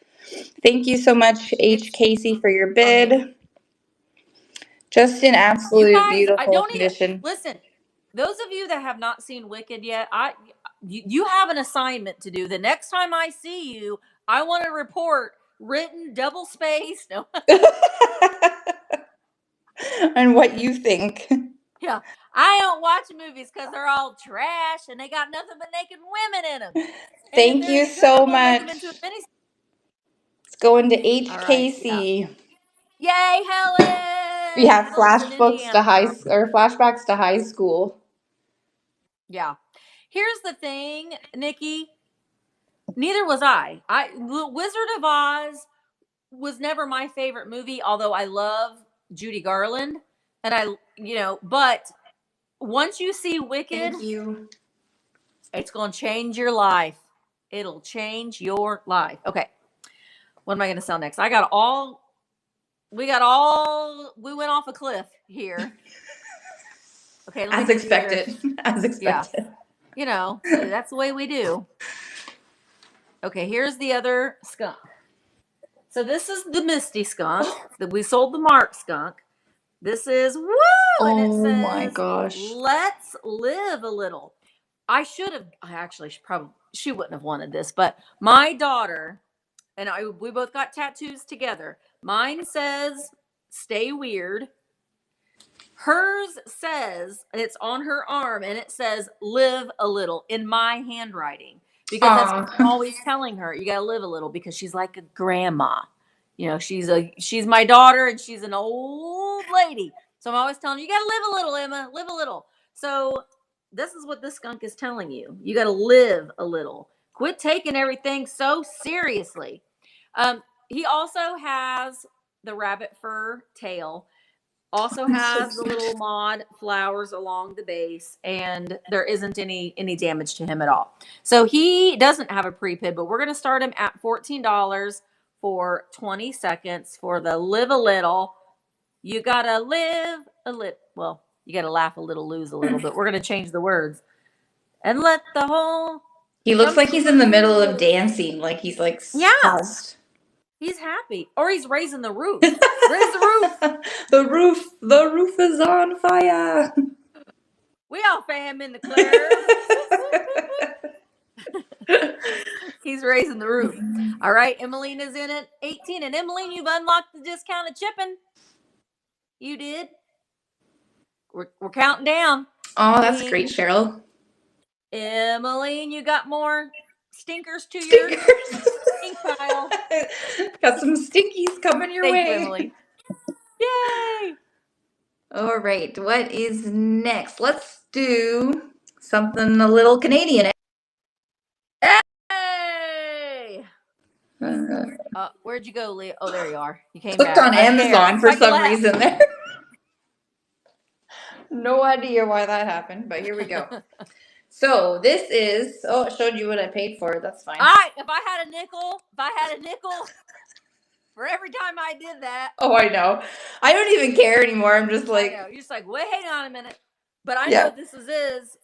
Thank you so much, H. Casey, for your bid. Just in absolute beautiful condition. Listen, those of you that have not seen Wicked yet, you have an assignment to do. The next time I see you, I want a report written, double spaced. No. And what you think. Yeah, I don't watch movies because they're all trash and they got nothing but naked women in them. Thank you so much. It's going to H. Casey. Yeah. Yay, Helen! We have flashbacks to high school. Yeah. Here's the thing, Nikki. Neither was I. Wizard of Oz was never my favorite movie, although I love Judy Garland. And but once you see Wicked, it's going to change your life. It'll change your life. Okay. What am I going to sell next? We went off a cliff here. Okay. As expected. Yeah. That's the way we do. Okay. Here's the other skunk. So this is the Misty skunk that we sold the Mark skunk. This is and it says, my gosh. Let's live a little. She wouldn't have wanted this, but my daughter and we both got tattoos together. Mine says, stay weird. Hers says, and it's on her arm, and it says, live a little in my handwriting. Because that's what I'm always telling her. You got to live a little because she's like a grandma. She's my daughter and she's an old lady. So I'm always telling her, you got to live a little, Emma, live a little. So this is what this skunk is telling you. You got to live a little. Quit taking everything so seriously. He also has the rabbit fur tail. Also has the little mod flowers along the base, and there isn't any damage to him at all. So he doesn't have a pre-bid, but we're going to start him at $14 for 20 seconds for the live a little. You got to live a little. Well, you got to laugh a little, lose a little, but we're going to change the words. And let the whole... He looks like he's in the middle of dancing, like he's like stressed. He's happy. Or he's raising the roof. Raise the roof. The roof is on fire. We all fam in the clear. He's raising the roof. All right, Emmelina's in at 18. And Emmeline, you've unlocked the discounted shipping. You did. We're counting down. Oh, that's great, Cheryl. Emmeline, you got more stinkers to your stink pile. Got some stinkies coming your way. Emily. Yay! All right, what is next? Let's do something a little Canadian. Hey! Where'd you go, Leah? Oh, there you are. You came back. Clicked on Amazon for some reason there. No idea why that happened, but here we go. So this is, it showed you what I paid for. That's fine. All right, if I had a nickel for every time I did that. Oh, I know. I don't even care anymore. I'm just like. You're just like, wait, hang on a minute. But I know this is.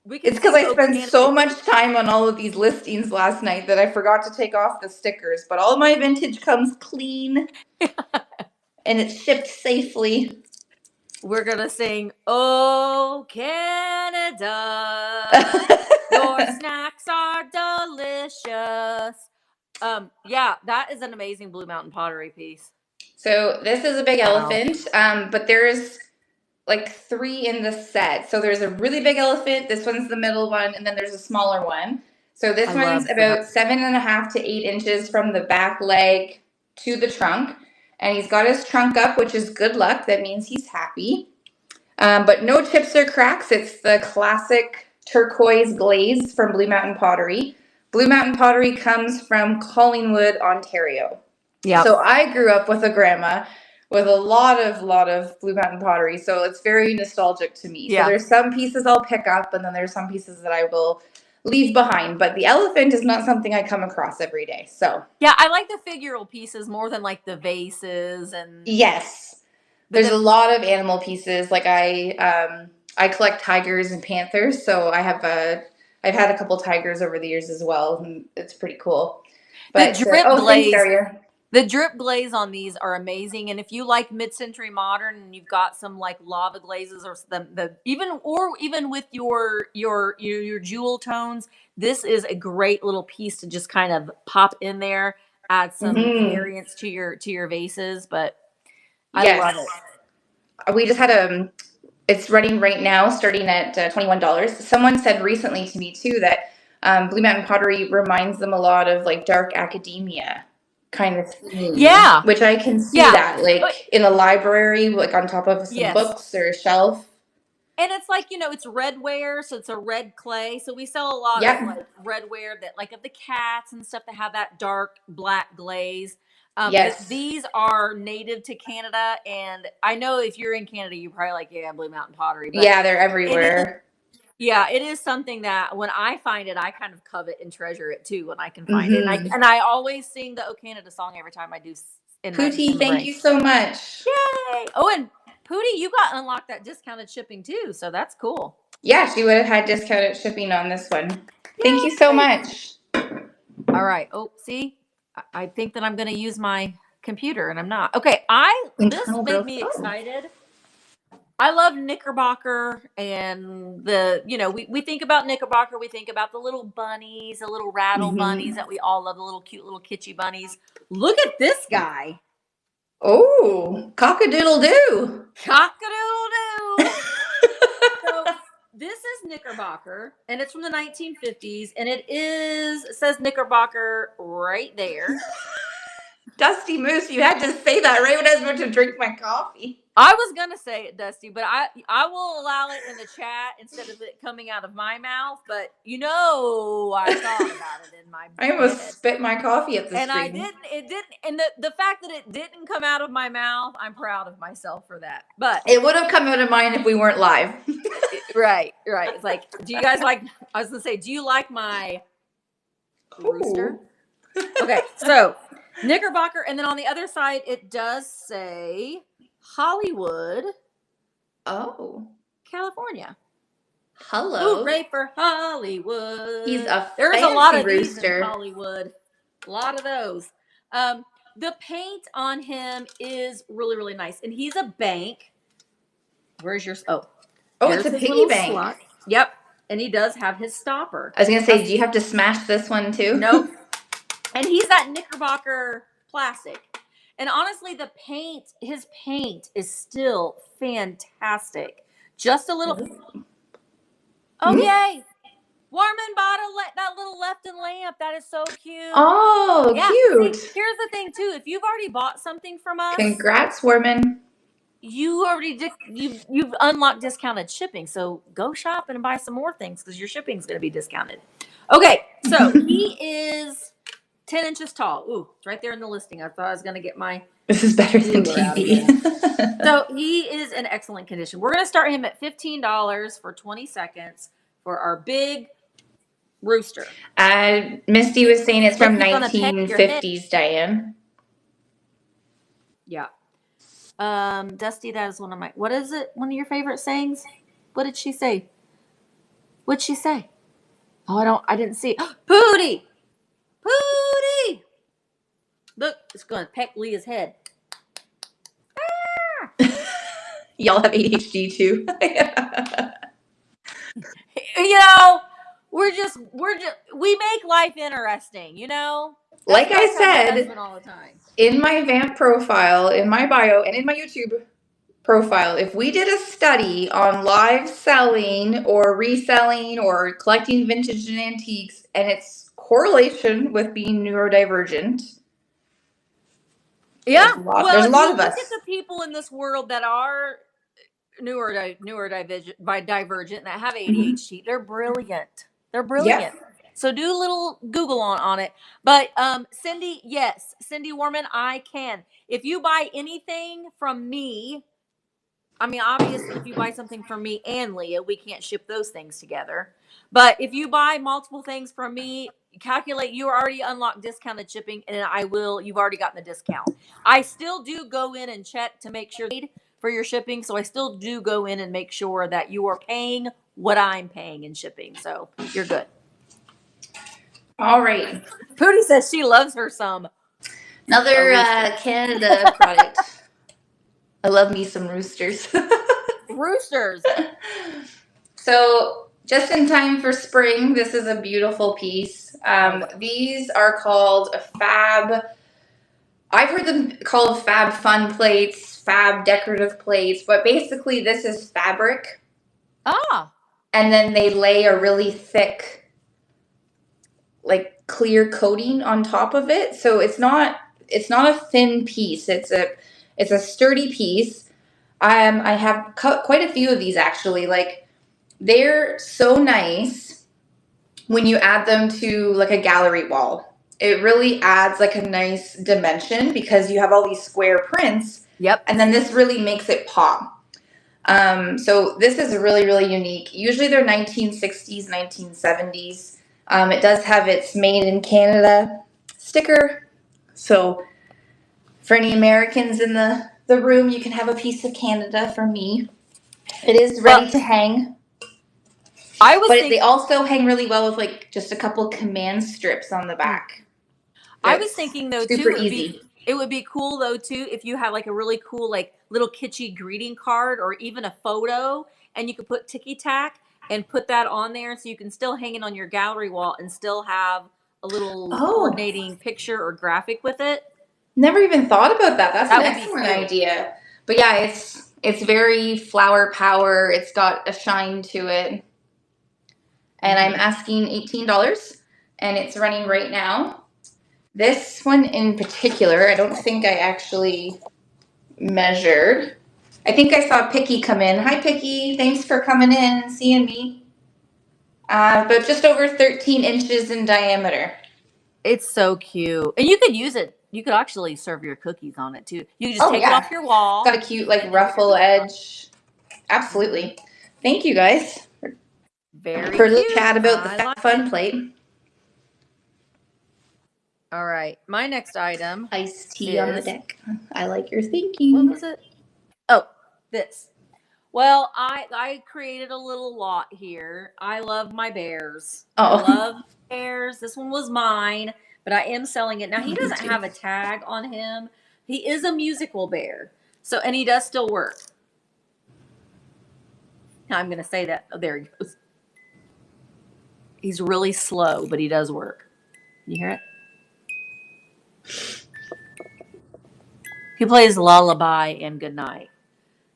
It's because I spent so much time on all of these listings last night that I forgot to take off the stickers. But all my vintage comes clean. And it's shipped safely. We're going to sing, Oh, Canada, your snacks are delicious. That is an amazing Blue Mountain pottery piece. So this is a big elephant, but there's like 3 in the set. So there's a really big elephant. This one's the middle one, and then there's a smaller one. So this one's about 7.5 to 8 inches from the back leg to the trunk. And he's got his trunk up, which is good luck. That means he's happy. But no chips or cracks. It's the classic turquoise glaze from Blue Mountain Pottery. Blue Mountain Pottery comes from Collingwood, Ontario. Yeah. So I grew up with a grandma with a lot of Blue Mountain Pottery. So it's very nostalgic to me. Yeah. So there's some pieces I'll pick up, and then there's some pieces that I will leave behind. But the elephant is not something I come across every day. So yeah, I like the figural pieces more than like the vases and yes, there's a lot of animal pieces. Like I collect tigers and panthers, so I've had a couple tigers over the years as well, and it's pretty cool. But the drip oh, thanks, glaze. Daria. The drip glaze on these are amazing, and if you like mid-century modern and you've got some like lava glazes or even with your jewel tones, this is a great little piece to just kind of pop in there, add some variance to your vases. But I love it. We just had it's running right now, starting at $21. Someone said recently to me too that Blue Mountain Pottery reminds them a lot of like dark academia kind of theme. Yeah, which I can see that like in a library, like on top of some books or a shelf. And it's like, it's redware, so it's a red clay. So we sell a lot of like redware that like of the cats and stuff that have that dark black glaze. But these are native to Canada, and I know if you're in Canada, you're probably like, yeah, Blue Mountain Pottery. But yeah, they're everywhere. It is something that when I find it, I kind of covet and treasure it too when I can find it. And I always sing the "O Canada" song every time I do. Pootie, thank you so much. Yay! Oh, and Pootie, you got unlocked that discounted shipping too, so that's cool. Yeah, she would have had discounted shipping on this one. Yay! Thank you so much. All right. Oh, see, I think that I'm going to use my computer, and I'm not. Okay, this made me excited. I love Knickerbocker, and we think about Knickerbocker, we think about the little bunnies, the little rattle bunnies that we all love, the little cute little kitschy bunnies. Look at this guy. Oh, cock-a-doodle-doo. Cock-a-doodle-doo. So this is Knickerbocker, and it's from the 1950s, and it says Knickerbocker right there. Dusty Moose, you had to say that right when I was about to drink my coffee. I was gonna say it, Dusty, but I will allow it in the chat instead of it coming out of my mouth. But I thought about it in my. I almost spit my coffee at the and screen. I didn't. It didn't. And the fact that it didn't come out of my mouth, I'm proud of myself for that. But it would have come out of mine if we weren't live. Right. It's like, do you guys like? I was gonna say, do you like my rooster? Okay, so Knickerbocker, and then on the other side, it does say Hollywood. Oh, California. Hello. Hooray for Hollywood. There's a lot of rooster. These in Hollywood. A lot of those. The paint on him is really, really nice. And he's a bank. Where's yours? Oh, it's a piggy bank. Slot. Yep. And he does have his stopper. I was going to say, do you have to smash this one too? Nope. And he's that Knickerbocker plastic. And honestly, his paint is still fantastic. Just a little. Oh, yay. Warman bought that little Lefton lamp. That is so cute. Oh, yeah, cute. See, here's the thing, too. If you've already bought something from us. Congrats, Warman. You've unlocked discounted shipping. So go shop and buy some more things because your shipping is going to be discounted. Okay. So he is 10 inches tall. Ooh, it's right there in the listing. I thought I was going to get my. This is better than TV. So he is in excellent condition. We're going to start him at $15 for 20 seconds for our big rooster. Misty was saying it's from 1950s, Diane. Yeah. Dusty, that is one of my. What is it? One of your favorite sayings? What did she say? What'd she say? Oh, I didn't see it. Pootie! Pootie! Look, it's going to peck Leah's head. Y'all have ADHD too. We make life interesting, Like I said, all the time. In my VAMP profile, in my bio, and in my YouTube profile, if we did a study on live selling or reselling or collecting vintage and antiques and its correlation with being neurodivergent, yeah, there's a lot of us. Look at the people in this world that are neurodivergent that have ADHD. They're brilliant. Yeah. So do a little Google on it. But Cindy, yes, Cindy Warman, I can. If you buy anything from me, I mean, obviously, if you buy something from me and Leah, we can't ship those things together. But if you buy multiple things from me, calculate you already unlocked discounted shipping, and I will. You've already gotten the discount. I still do go in and check to make sure for your shipping. So I still do go in and make sure that you are paying what I'm paying in shipping. So you're good. All right. Pootie says she loves her some. Another Canada product. I love me some roosters. Roosters. So just in time for spring, this is a beautiful piece. These are called Fab. I've heard them called Fab Fun plates, Fab decorative plates, but basically this is fabric. Ah. And then they lay a really thick, like clear coating on top of it. So it's not a thin piece. It's a sturdy piece. I have cut quite a few of these actually. Like they're so nice when you add them to like a gallery wall. It really adds like a nice dimension because you have all these square prints. Yep. And then this really makes it pop. So this is really, really unique. Usually they're 1960s, 1970s. It does have its made in Canada sticker. So for any Americans in the room, you can have a piece of Canada from me. It is ready to hang. But they also hang really well with like just a couple command strips on the back. I was thinking though super too, easy. It would be cool though too if you had like a really cool like little kitschy greeting card or even a photo, and you could put ticky tack and put that on there so you can still hang it on your gallery wall and still have a little coordinating picture or graphic with it. Never even thought about that. That's an excellent idea. But yeah, it's very flower power. It's got a shine to it. And I'm asking $18, and it's running right now. This one in particular, I don't think I actually measured. I think I saw Picky come in. Hi, Picky. Thanks for coming in and seeing me. But just over 13 inches in diameter. It's so cute. And you could use it. You could actually serve your cookies on it too. You can just take it off your wall. Got a cute like ruffle edge. Absolutely. Thank you guys for a little chat about the Fab Fun plate. All right. My next item. Iced tea on the deck. I like your thinking. What was it? Oh, this. Well, I created a little lot here. I love my bears. I love bears. This one was mine, but I am selling it. Now, he doesn't have a tag on him. He is a musical bear. So, and he does still work. Now, I'm going to say that. Oh, there he goes. He's really slow, but he does work. You hear it? He plays Lullaby and Goodnight.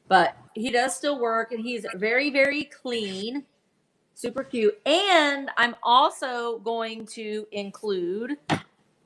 But he does still work, and he's very, very clean. Super cute. And I'm also going to include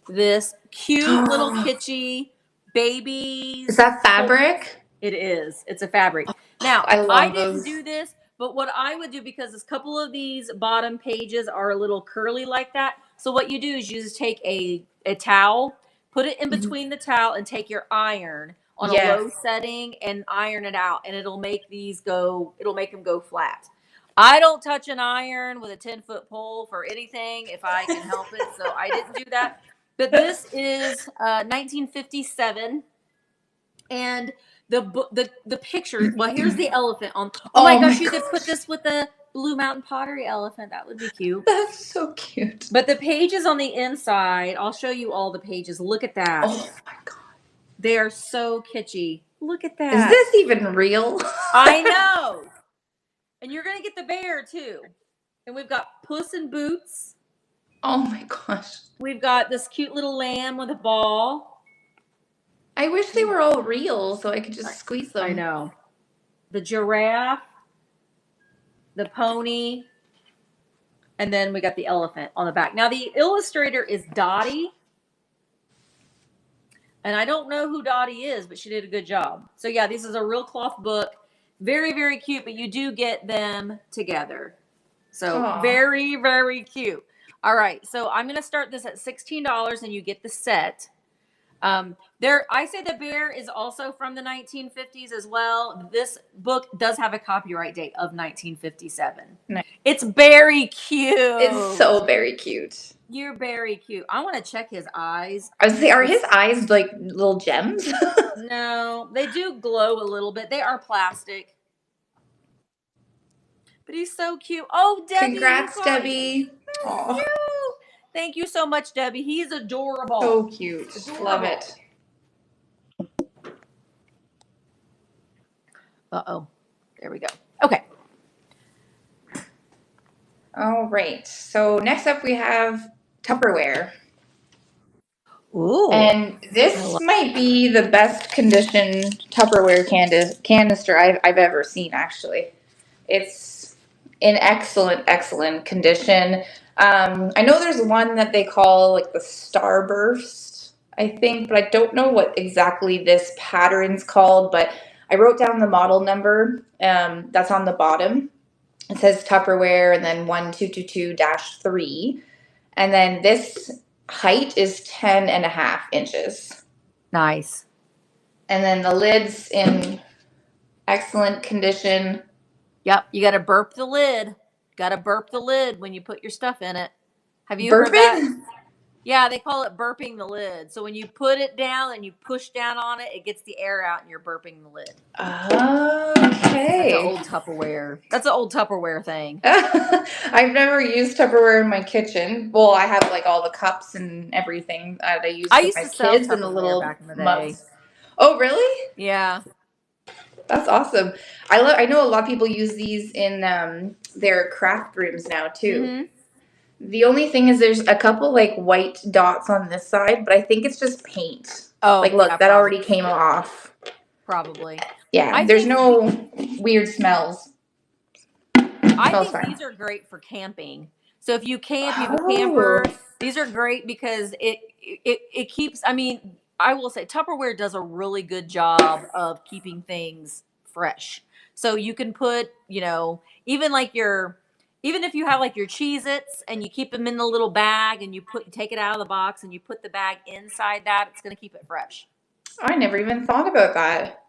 this cute little kitschy baby. Is that fabric? It is. It's a fabric. Now, I didn't do this, but what I would do, because a couple of these bottom pages are a little curly like that. So what you do is you just take a towel, put it in between the towel, and take your iron on a low setting and iron it out, and it'll make them go flat. I don't touch an iron with a 10-foot pole for anything if I can help it, so I didn't do that. But this is 1957, and the picture. Well, here's the elephant on. Oh my gosh, you could put this with the Blue Mountain Pottery elephant. That would be cute. That's so cute. But the pages on the inside, I'll show you all the pages. Look at that. Oh my god. They are so kitschy. Look at that. Is this even real? I know. And you're going to get the bear too. And we've got Puss in Boots. Oh my gosh. We've got this cute little lamb with a ball. I wish they were all real so I could just squeeze them. I know. The giraffe. The pony. And then we got the elephant on the back. Now the illustrator is Dottie. And I don't know who Dottie is, but she did a good job. So yeah, this is a real cloth book. Very, very cute, but you do get them together. So very, very cute. All right, so I'm going to start this at $16 and you get the set. I say the bear is also from the 1950s as well. This book does have a copyright date of 1957. Nice. It's very cute. It's so very cute. You're very cute. I want to check his eyes. I was saying, are his eyes like little gems? No, they do glow a little bit. They are plastic. But he's so cute. Oh, Debbie. Congrats, Debbie. Thank you. Thank you so much, Debbie. He's adorable. So cute. Adorable. Love it. Uh-oh. There we go. Okay. All right. So next up we have Tupperware. Ooh. And this might be the best condition Tupperware canister I've ever seen, actually. It's in excellent condition. I know there's one that they call like the Starburst, I think, but I don't know what exactly this pattern's called, but I wrote down the model number that's on the bottom. It says Tupperware and then 1222-3. And then this height is 10.5 inches. Nice. And then the lid's in excellent condition. Yep, you got to burp the lid. Got to burp the lid when you put your stuff in it. Have you heard that? Yeah, they call it burping the lid. So when you put it down and you push down on it, it gets the air out and you're burping the lid. Okay. That's an old Tupperware. That's an old Tupperware thing. I've never used Tupperware in my kitchen. Well, I have like all the cups and everything that I use for my kids and the little back in the day. mugs. Oh, really? Yeah. That's awesome. I know a lot of people use these in their craft rooms now too. Mm-hmm. The only thing is there's a couple like white dots on this side, but I think it's just paint. Oh, like look, that already came off. Probably. Yeah, there's no weird smells. I think these are great for camping. So if you camp, you have a camper, these are great because it keeps, I mean, I will say Tupperware does a really good job of keeping things fresh. So you can put, you know, even if you have like your Cheez-Its and you keep them in the little bag and you take it out of the box and you put the bag inside that, it's going to keep it fresh. I never even thought about that.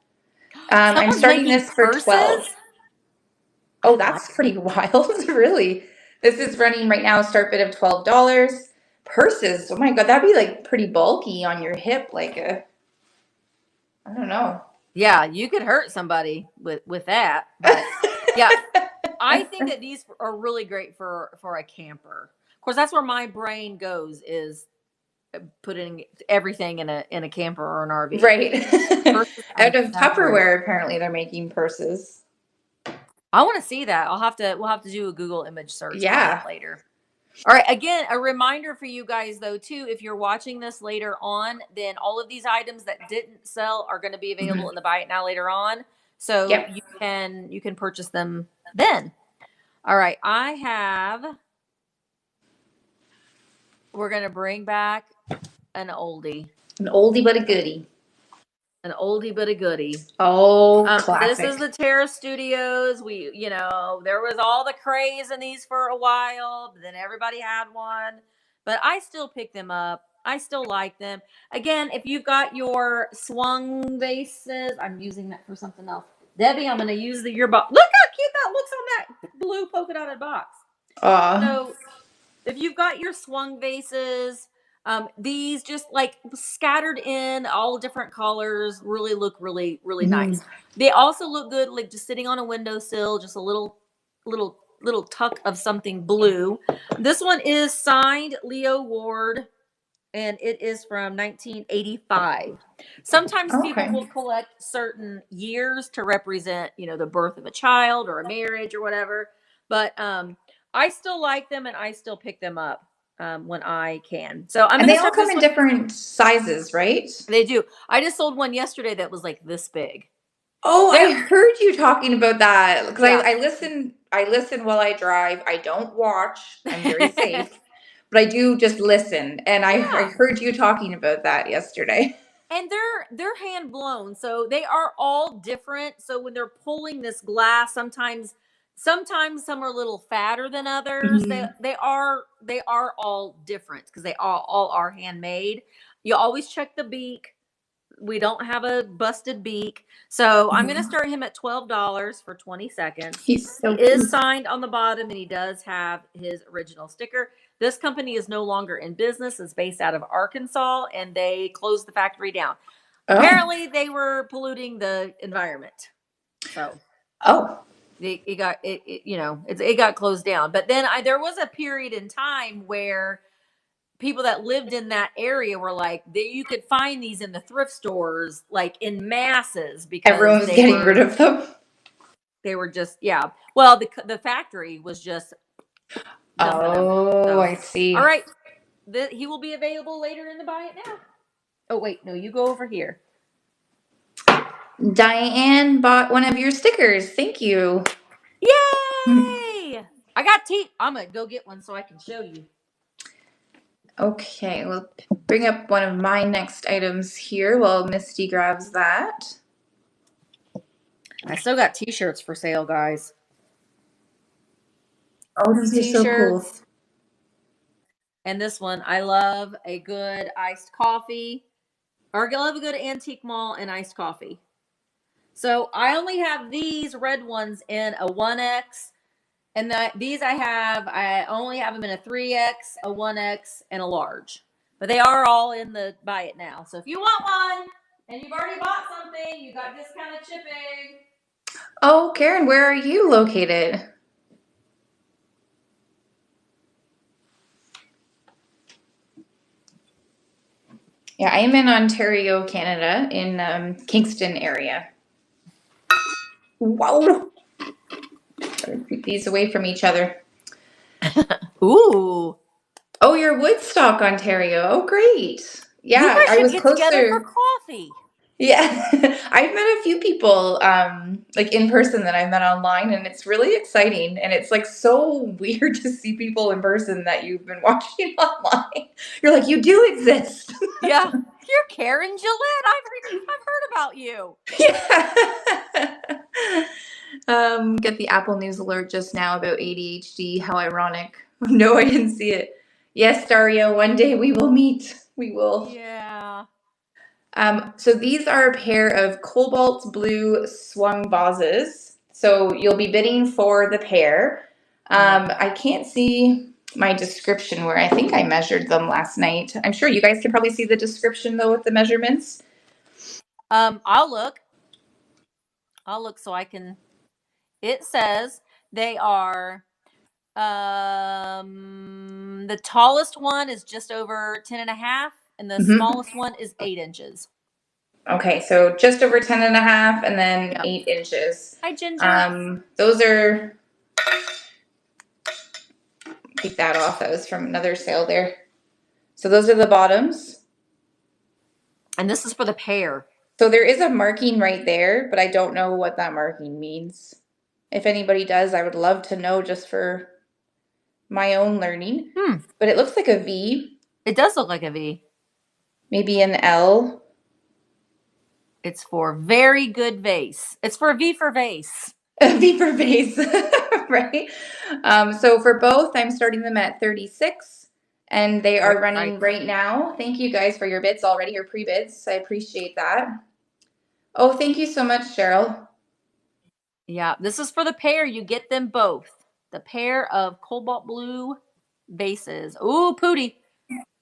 I'm starting this for $12. Oh, that's pretty wild. Really. This is running right now, start bid of $12. Purses. Oh my God, that'd be like pretty bulky on your hip. Like I don't know. Yeah, you could hurt somebody with that. But yeah, I think that these are really great for a camper. Of course, that's where my brain goes, is putting everything in a camper or an RV. Right. Out of Tupperware, apparently they're making purses. I want to see that. We'll have to do a Google image search on that later. All right. Again, a reminder for you guys though, too, if you're watching this later on, then all of these items that didn't sell are going to be available in the Buy It Now later on. So you can purchase them then. All right. We're going to bring back an oldie. An oldie but a goodie. An oldie but a goodie. Oh, classic. This is the Terra Studios. There was all the craze in these for a while, but then everybody had one. But I still pick them up. I still like them. Again, if you've got your swung vases, I'm using that for something else. Debbie, I'm going to use your box. Look how cute that looks on that blue polka dotted box. So if you've got your swung vases, these just like scattered in all different colors really look really nice. They also look good like just sitting on a windowsill, just a little tuck of something blue. This one is signed Leo Ward, and it is from 1985. Sometimes people will collect certain years to represent, the birth of a child or a marriage or whatever. But I still like them and I still pick them up when I can. So and they all come in different sizes, right? They do. I just sold one yesterday that was like this big. Oh, I heard you talking about that because I listen while I drive. I don't watch. I'm very safe, but I do just listen. And I heard you talking about that yesterday. And they're hand blown, so they are all different. So when they're pulling this glass, sometimes sometimes some are a little fatter than others. They are all different because they all are handmade. You always check the beak. We don't have a busted beak. So I'm going to start him at $12 for 20 seconds. He's so He is cute. signed on the bottom, and he does have his original sticker. This company is no longer in business. It's based out of Arkansas, and they closed the factory down. Oh. Apparently, they were polluting the environment. So, it got closed down. But then there was a period in time where people that lived in that area were like, you could find these in the thrift stores like in masses because everyone was getting rid of them. They were just, yeah. Well, the factory was just dumping them. So, I see. All right. He will be available later in the Buy It Now. Oh, wait. No, you go over here. Diane bought one of your stickers. Thank you. Yay! I got teeth. I'm going to go get one so I can show you. Okay, we'll bring up one of my next items here while Misty grabs that. I still got t-shirts for sale, guys. Oh, those are so cool. And this one, I love a good iced coffee. Or I love a good antique mall and iced coffee. So I only have these red ones in a 1X. And these I only have them in a 3X, a 1X, and a large. But they are all in the Buy It Now. So if you want one and you've already bought something, you got discounted shipping. Oh, Karen, where are you located? Yeah, I am in Ontario, Canada, in Kingston area. Wow. Gotta keep these away from each other. Ooh. Oh, you're Woodstock, Ontario. Oh, great. Yeah, you guys I was get closer. Together for coffee. Yeah, I've met a few people like in person that I've met online, and it's really exciting. And it's like so weird to see people in person that you've been watching online. You're like, you do exist. Yeah, you're Karen Gillette. I've heard about you. Yeah. Get the Apple News alert just now about ADHD. How ironic. No, I didn't see it. Yes, Dario, one day we will meet. We will. Yeah. So these are a pair of cobalt blue swung vases. So you'll be bidding for the pair. I can't see my description where I think I measured them last night. I'm sure you guys can probably see the description though with the measurements. I'll look so I can. It says they are the tallest one is just over 10.5 and the smallest one is 8 inches. Okay, so just over 10.5 and then 8 inches. Hi, Ginger. Those are, take that off. That was from another sale there. So those are the bottoms. And this is for the pair. So there is a marking right there, but I don't know what that marking means. If anybody does, I would love to know just for my own learning. But it looks like a V. It does look like a V. Maybe an L. It's for very good vase. It's for a V for vase. A V for vase, right? So for both, I'm starting them at 36. And they are running right now. Thank you guys for your bids already, your pre-bids. I appreciate that. Oh, thank you so much, Cheryl. Yeah, this is for the pair. You get them both. The pair of cobalt blue vases. Ooh, Pootie.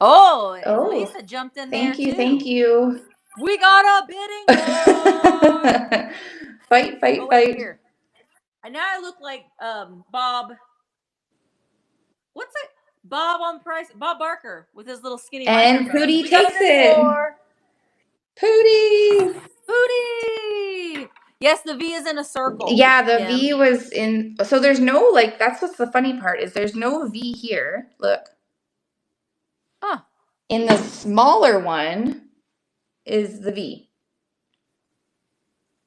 Oh, and Lisa jumped in there too. Thank you. We got a bidding war. Fight. Here. And now I look like Bob. What's it? Bob on Price. Bob Barker with his little skinny and microphone. Pootie takes it. Pootie. Yes, the V is in a circle. Yeah, the V was in. So there's no like. That's what's the funny part is there's no V here. Look. In the smaller one is the V.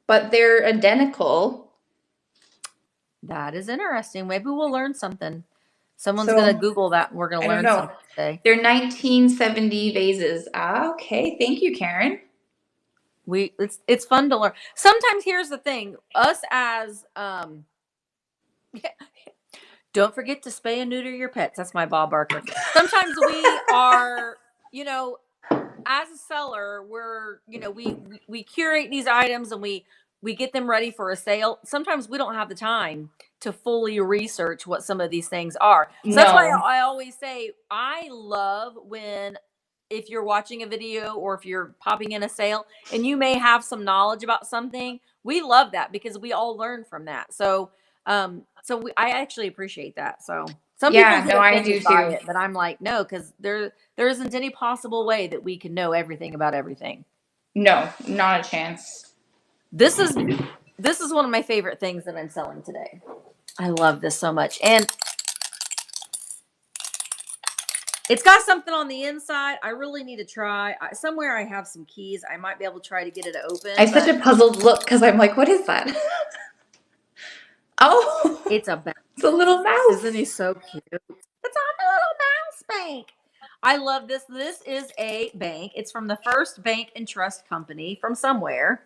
But they're identical. That is interesting. Maybe we'll learn something. Someone's going to Google that and we're going to learn something today. They're 1970 vases. Okay. Thank you, Karen. It's fun to learn. Sometimes here's the thing. Us as Don't forget to spay and neuter your pets. That's my Bob Barker. Sometimes we are, as a seller, we're, we curate these items and we get them ready for a sale. Sometimes we don't have the time to fully research what some of these things are. So that's why No. I always say I love when, if you're watching a video or if you're popping in a sale and you may have some knowledge about something, we love that because we all learn from that. So I actually appreciate that. So some people Yeah, get no, I do offended by too. it, but I'm like, no, because there isn't any possible way that we can know everything about everything. No, not a chance. This is one of my favorite things that I'm selling today. I love this so much. And it's got something on the inside. I really need to try. Somewhere I have some keys. I might be able to try to get it open. I have such a puzzled look because I'm like, what is that? Oh, It's a it's a little mouse. Isn't he so cute? It's a little mouse bank. I love this. This is a bank. It's from the First Bank and Trust Company from somewhere.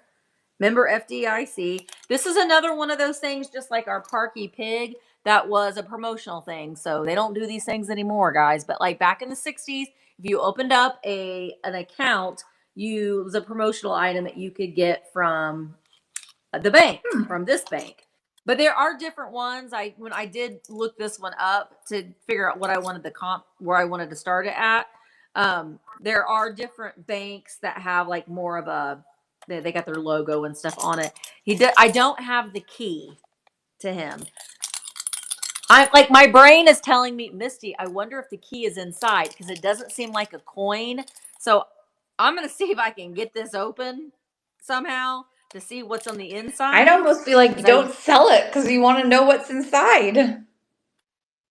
Member FDIC. This is another one of those things, just like our Parky Pig, that was a promotional thing. So they don't do these things anymore, guys. But like back in the 60s, if you opened up an account, it was a promotional item that you could get from the bank, from this bank. But there are different ones. When I did look this one up to figure out what I wanted where I wanted to start it at. There are different banks that have like more of a, they got their logo and stuff on it. I don't have the key to him. My brain is telling me, Misty, I wonder if the key is inside because it doesn't seem like a coin. So I'm going to see if I can get this open somehow to see what's on the inside. I'd almost be like, don't sell it because you want to know what's inside.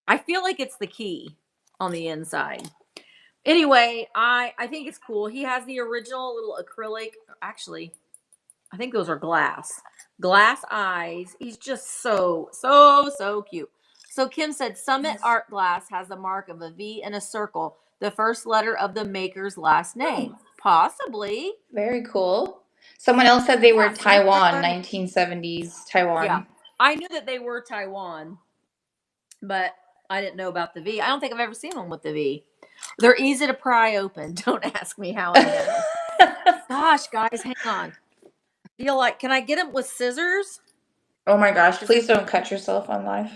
I feel like it's the key on the inside. Anyway, I think it's cool. He has the original little acrylic. Actually, I think those are glass eyes. He's just so cute. So Kim said Summit Art Glass has the mark of a V and a circle, the first letter of the maker's last name. Possibly. Very cool. Someone else said they were Taiwan, 1970s Taiwan. Yeah, I knew that they were Taiwan, but I didn't know about the V. I don't think I've ever seen one with the V. They're easy to pry open. Don't ask me how I know. Gosh, guys, hang on. I feel like, can I get them with scissors? Oh my gosh, please don't cut yourself on live.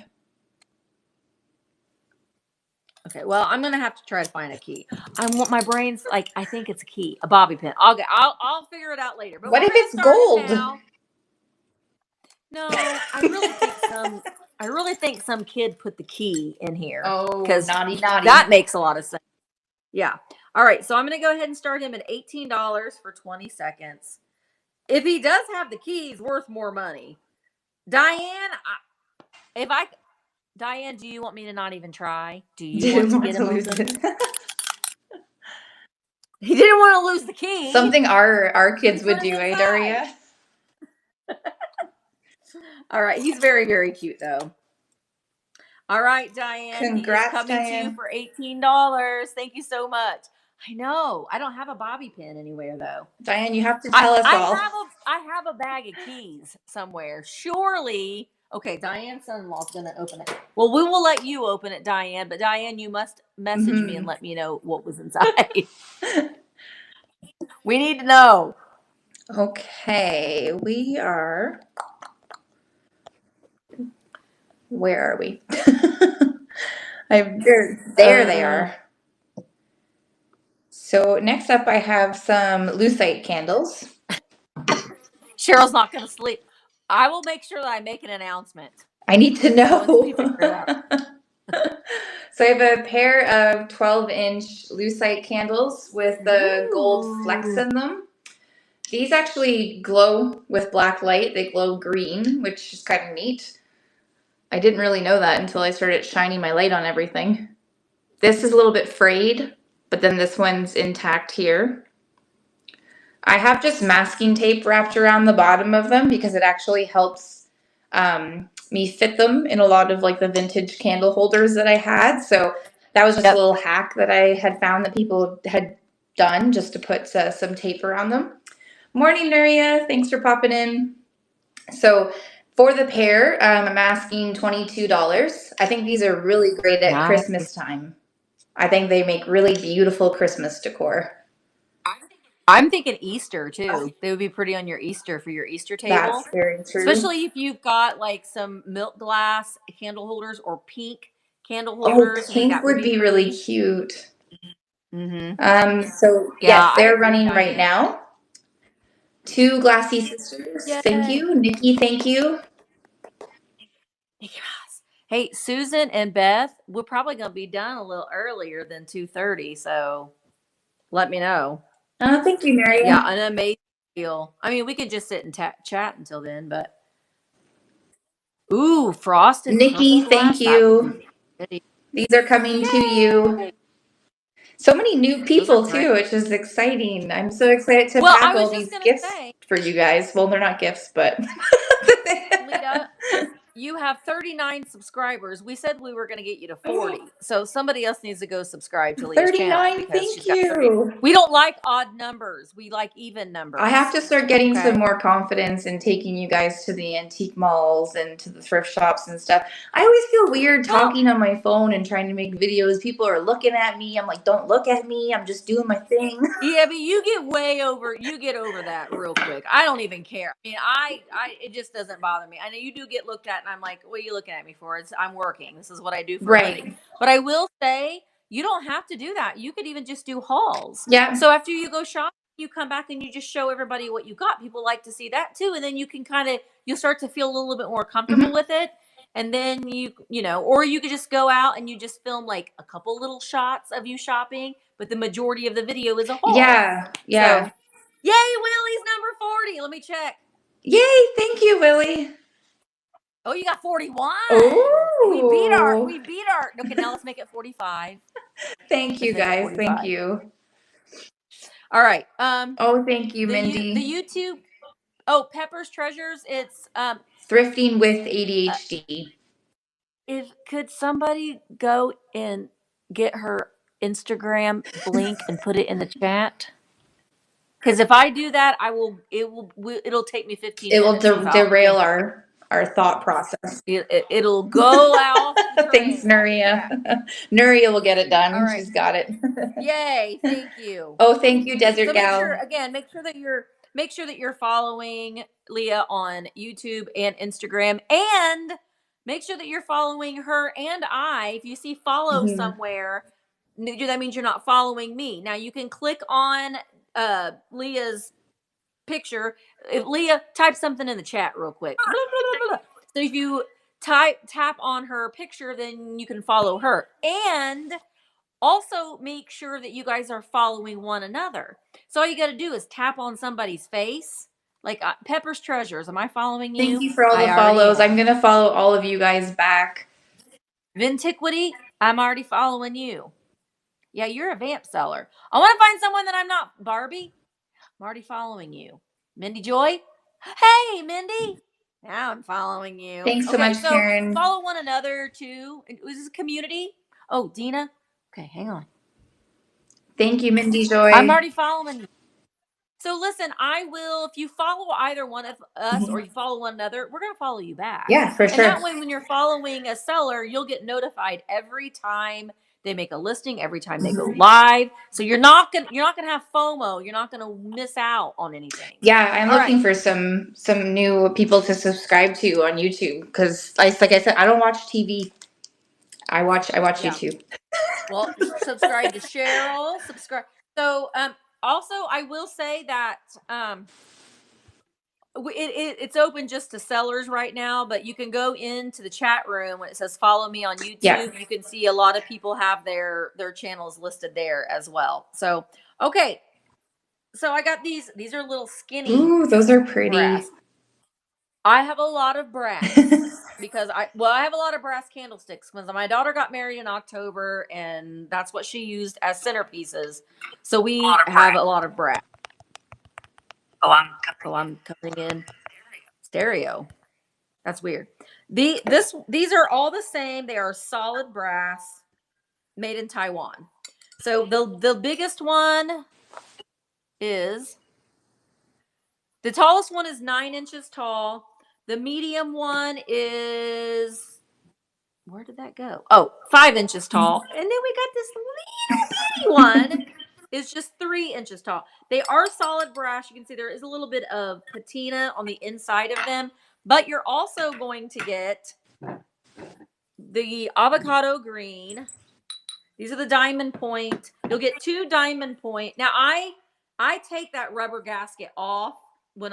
Okay, well, I'm gonna have to try to find a key. My brain's like, I think it's a key, a bobby pin. I'll figure it out later. But what if it's gold? No, I really think some kid put the key in here. Oh, naughty. That makes a lot of sense. Yeah. All right, so I'm gonna go ahead and start him at $18 for 20 seconds. If he does have the key, he's worth more money. Diane, Diane, do you want me to not even try? Do you want to get him open? He didn't want to lose the key. Something our kids would do, eh, Daria? All right, he's very, very cute though. All right, Diane. Congrats, coming Diane. to you for $18. Thank you so much. I know. I don't have a bobby pin anywhere though. Diane, you have to tell us all. I have a bag of keys somewhere. Surely. Okay, Diane's son-in-law's going to open it. Well, we will let you open it, Diane. But Diane, you must message me and let me know what was inside. We need to know. Okay, we are. Where are we? There they are. So next up, I have some lucite candles. Cheryl's not going to sleep. I will make sure that I make an announcement. I need to know. So I have a pair of 12-inch lucite candles with the gold flecks in them. These actually glow with black light. They glow green, which is kind of neat. I didn't really know that until I started shining my light on everything. This is a little bit frayed, but then this one's intact here. I have just masking tape wrapped around the bottom of them because it actually helps me fit them in a lot of like the vintage candle holders that I had. So that was just a little hack that I had found that people had done just to put some tape around them. Morning, Nuria. Thanks for popping in. So For the pair, I'm asking $22. I think these are really great at Nice. Christmas time. I think they make really beautiful Christmas decor. I'm thinking Easter too. They would be pretty on your Easter for your Easter table. That's very true. Especially if you've got like some milk glass candle holders or pink candle Oh, holders. I think pink that would would be be really pretty. cute. So Yeah, yes, I they're agree, running right Diane. now. 2 glassy sisters. Thank Yay. you. Nikki, thank you. Yes. Hey, Susan and Beth, we're probably going to be done a little earlier than 2:30, so let me know. Thank you, Mary. Yeah, an amazing deal. I mean, we could just sit and chat until then, but ooh, frosted Nikki, purple thank glass. That would be you. pretty. These are coming to you. Yay! So many new Those are people great. too, which is exciting. I'm so excited to Well, I pack was all just these going to gifts say, for you guys. Well, they're not gifts, but Leah, you have 39 subscribers. We said we were going to get you to 40. So somebody else needs to go subscribe to Leah's channel 39, because thank she's got 30. you. We don't like odd numbers. We like even numbers. I have to start getting Okay. some more confidence in taking you guys to the antique malls and to the thrift shops and stuff. I always feel weird talking on my phone and trying to make videos. People are looking at me. I'm like, don't look at me. I'm just doing my thing. Yeah, but you get over that real quick. I don't even care. I mean, it just doesn't bother me. I know you do get looked at, and I'm like, what are you looking at me for? I'm working. This is what I do for a living. Right. But I will say, you don't have to do that. You could even just do hauls. Yeah. So after you go shopping, you come back and you just show everybody what you got. People like to see that too, and then you can you'll start to feel a little bit more comfortable with it. And then or you could just go out and you just film like a couple little shots of you shopping, but the majority of the video is a haul. Yeah. Yeah. So, yay, Willie's number 40. Let me check. Yay. Thank you, Willie. Oh, you got 41. Oh. We beat our. Okay, now let's make it 45. Thank you, guys. Thank you. All right. Oh, thank you, Mindy. The YouTube. Oh, Pepper's Treasures. It's Thrifting with ADHD. Could somebody go and get her Instagram link and put it in the chat? Because if I do that, it'll take me 15 It will minutes. derail our thought process. It'll go out. Thanks, Nuria. Yeah. Nuria will get it done. Right. She's got it. Yay! Thank you. Oh, thank you, Desert So Gal. make sure that you're following Leah on YouTube and Instagram, and make sure that you're following her and I. If you see follow somewhere, that means you're not following me. Now you can click on Leah's picture. If Leah, type something in the chat real quick. So if you tap on her picture, then you can follow her. And also make sure that you guys are following one another. So all you got to do is tap on somebody's face. Like Pepper's Treasures. Am I following you? Thank you for all the follows. I'm going to follow all of you guys back. Vintiquity, I'm already following you. Yeah, you're a VAMP seller. I want to find someone that I'm not. Barbie, I'm already following you. Mindy Joy, hey, Mindy. Now I'm following you. Thanks so much, Karen. Follow one another too. Is this a community? Oh, Dina. Okay, hang on. Thank you, Mindy Joy. I'm already following you. So listen, I will, if you follow either one of us or you follow one another, we're going to follow you back. Yeah, for sure. And that way, when you're following a seller, you'll get notified every time they make a listing, every time they go live. So you're not gonna have FOMO. You're not gonna miss out on anything. Yeah, I'm looking for some new people to subscribe to on YouTube because, like I said, I don't watch TV. I watch YouTube. Well, subscribe to Cheryl. Subscribe. So, also, I will say that it's open just to sellers right now, but you can go into the chat room when it says follow me on YouTube. Yeah. You can see a lot of people have their channels listed there as well. So, okay. So I got these are little skinny. Ooh, those are pretty. Brass. I have a lot of brass because I have a lot of brass candlesticks because my daughter got married in October and that's what she used as centerpieces. So we have a lot of brass. Oh, I'm coming in stereo. That's weird. These are all the same. They are solid brass made in Taiwan. So the biggest one is, the tallest one is 9 inches tall. The medium one is, where did that go? Oh, 5 inches tall. And then we got this little bitty one. It's just 3 inches tall. They are solid brass. You can see there is a little bit of patina on the inside of them, but you're also going to get the avocado green. These are the diamond point. You'll get 2 diamond point. Now I take that rubber gasket off when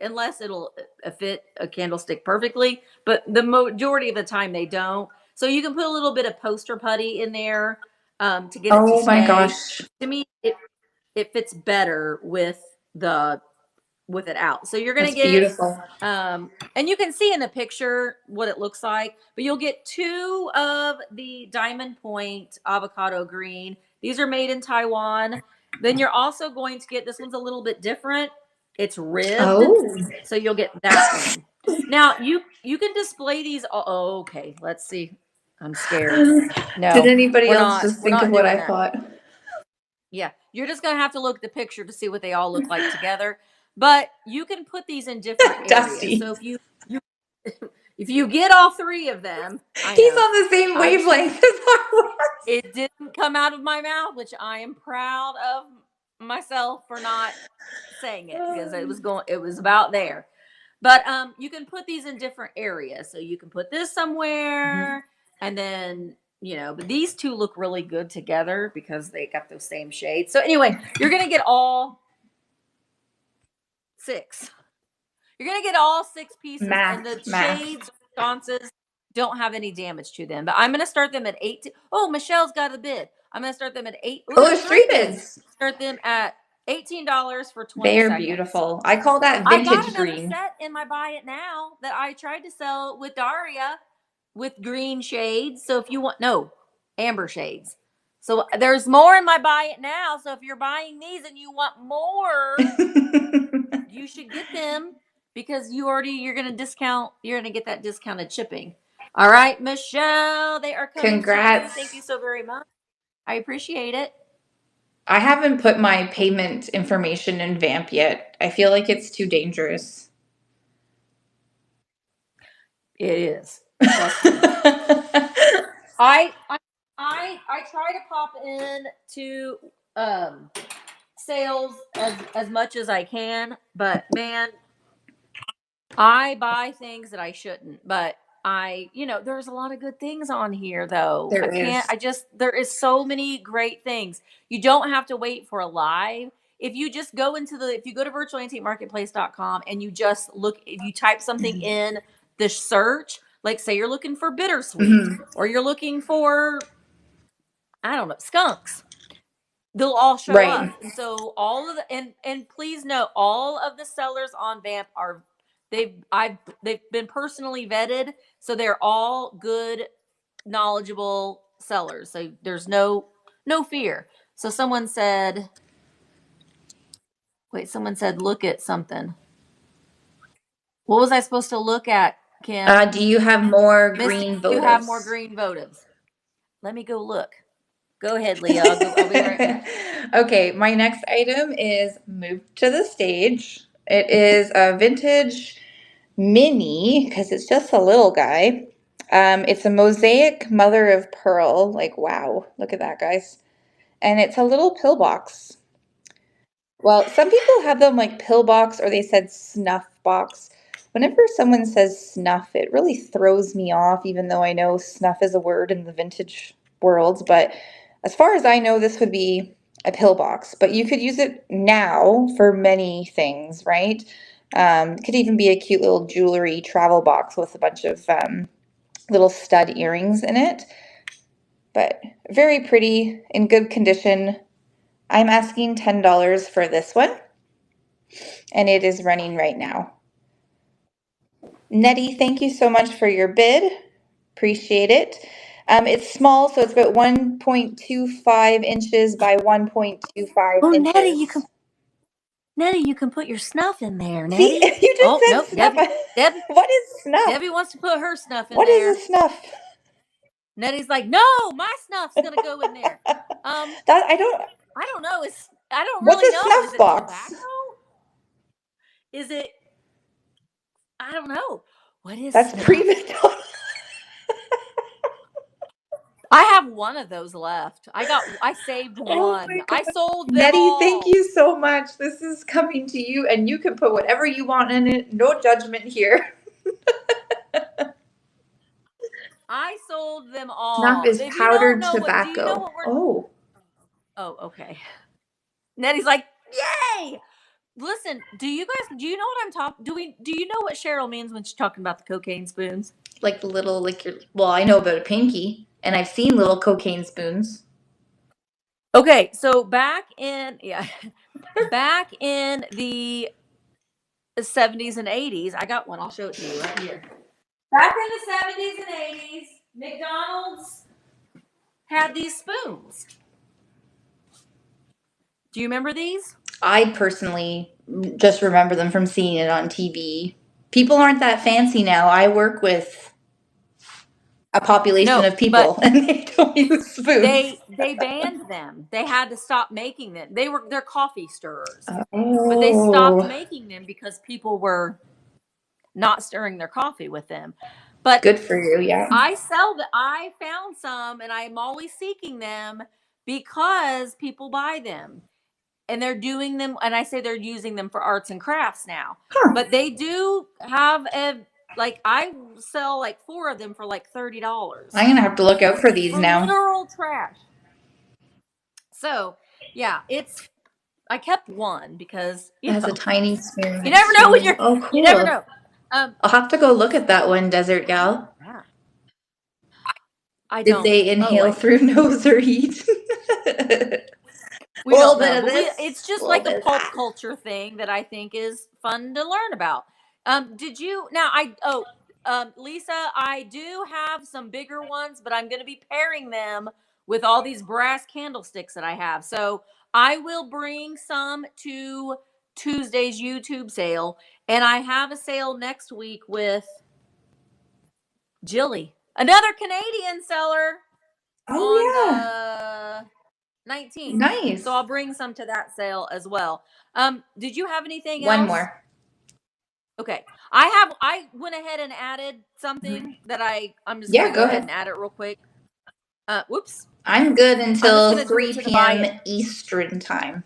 unless it'll fit a candlestick perfectly, but the majority of the time they don't. So you can put a little bit of poster putty in there to get it to Oh my stay. gosh. To me, it fits better with it out. So you're gonna That's get beautiful. and you can see in the picture what it looks like, but you'll get 2 of the diamond point avocado green. These are made in Taiwan. Then you're also going to get, this one's a little bit different. It's ribbed. Oh. So you'll get that one. Now you can display these. Oh, okay. Let's see. I'm scared. No. Did anybody we're else not, just we're think not of what doing I that. thought? Yeah. You're just going to have to look at the picture to see what they all look like together. But you can put these in different Dusty. areas. So if you get all 3 of them, He's on the same wavelength as ours. it didn't come out of my mouth, which I am proud of myself for not saying it, because it was about there. But you can put these in different areas. So you can put this somewhere, and then but these 2 look really good together because they got those same shades. So anyway, you're gonna get all 6. You're gonna get all 6 pieces, and the shades, sconces don't have any damage to them. But I'm gonna start them at 8. Oh, Michelle's got a bid. I'm gonna start them at 8. Oh, there's 3 bids. Start them at $18 for 20 They are seconds. beautiful. I call that I got vintage another green. set in my Buy It Now that I tried to sell with Daria with green shades. So if you want, no, amber shades. So there's more in my Buy It Now. So if you're buying these and you want more, you should get them, because you're gonna get that discounted shipping. All right, Michelle, they are coming. Congrats. To you. Thank you so very much. I appreciate it. I haven't put my payment information in VAMP yet. I feel like it's too dangerous. It is. Trust me. I try to pop in to sales as much as I can, but man, I buy things that I shouldn't. But there's a lot of good things on here though. There is so many great things. You don't have to wait for a live. If you just go to virtualantiquemarketplace.com and you just look, if you type something in the search, like say you're looking for bittersweet, or you're looking for, I don't know, skunks, they'll all show up. And so all of the, and please note, all of the sellers on VAMP are, they've been personally vetted, so they're all good, knowledgeable sellers. So there's no fear. So someone said look at something. What was I supposed to look at, Kim? Do you have more Misty, green votives? Do you have more green votives? Let me go look. Go ahead, Leah. I'll be right back. Okay, my next item is Move to the Stage. It is a vintage mini, because it's just a little guy. It's a mosaic mother of pearl. Like, wow, look at that, guys. And it's a little pill box. Well, some people have them like pill box, or they said snuff box. Whenever someone says snuff, it really throws me off, even though I know snuff is a word in the vintage world. But as far as I know, this would be a pill box. But you could use it now for many things, right? It could even be a cute little jewelry travel box with a bunch of little stud earrings in it. But very pretty, in good condition. I'm asking $10 for this one, and it is running right now. Nettie, thank you so much for your bid. Appreciate it. It's small, so it's about 1.25 inches by 1.25 inches. Nettie, you can put your snuff in there, See, Nettie. you just said snuff. Debbie, what is snuff? Debbie wants to put her snuff in there. What is a snuff? Nettie's like, no, my snuff's gonna go in there. I don't know. I don't really know. What's a snuff box? Tobacco? Is it? I don't know. What is That's snuff? pre-McDonald's. I have one of those left. I saved Oh one. my I God. sold them Nettie, thank all. you so much. This is coming to you, and you can put whatever you want in it. No judgment here. I sold them all. Snuff is If you don't powdered know do you know tobacco. what we're Oh. Oh, okay. Nettie's like, "Yay!" Listen, do you know what I'm talking? Do you know what Cheryl means when she's talking about the cocaine spoons? Like the little, well, I know about a pinky, and I've seen little cocaine spoons. Okay, so back in the 70s and 80s, I got one. I'll show it to you right here. Back in the 70s and 80s, McDonald's had these spoons. Do you remember these? I personally just remember them from seeing it on TV. People aren't that fancy now. I work with a population of people, and they don't use spoons. They banned them. They had to stop making them. They're coffee stirrers. Oh. But they stopped making them because people were not stirring their coffee with them. But good for you, yeah. I found some, and I'm always seeking them because people buy them. And they're doing them, and I say they're using them for arts and crafts now. Huh. But they do have I sell like 4 of them for like $30. I'm gonna have to look out for these now. Literal trash. So yeah, I kept one because It has a tiny spoon. You never know when you're. Oh, cool. You never know. I'll have to go look at that one, Desert Gal. Yeah. I Did don't. they inhale through nose or eat? We don't know. It's just like a pulp that. culture thing that I think is fun to learn about. Did you now? Lisa, I do have some bigger ones, but I'm going to be pairing them with all these brass candlesticks that I have. So I will bring some to Tuesday's YouTube sale, and I have a sale next week with Jilly, another Canadian seller. Oh, yeah. The 19th. Nice. So I'll bring some to that sale as well. Did you have anything One else? more. Okay. I went ahead and added something that I'm just gonna go ahead and add it real quick. Whoops. I'm good until 3 p.m. Eastern time.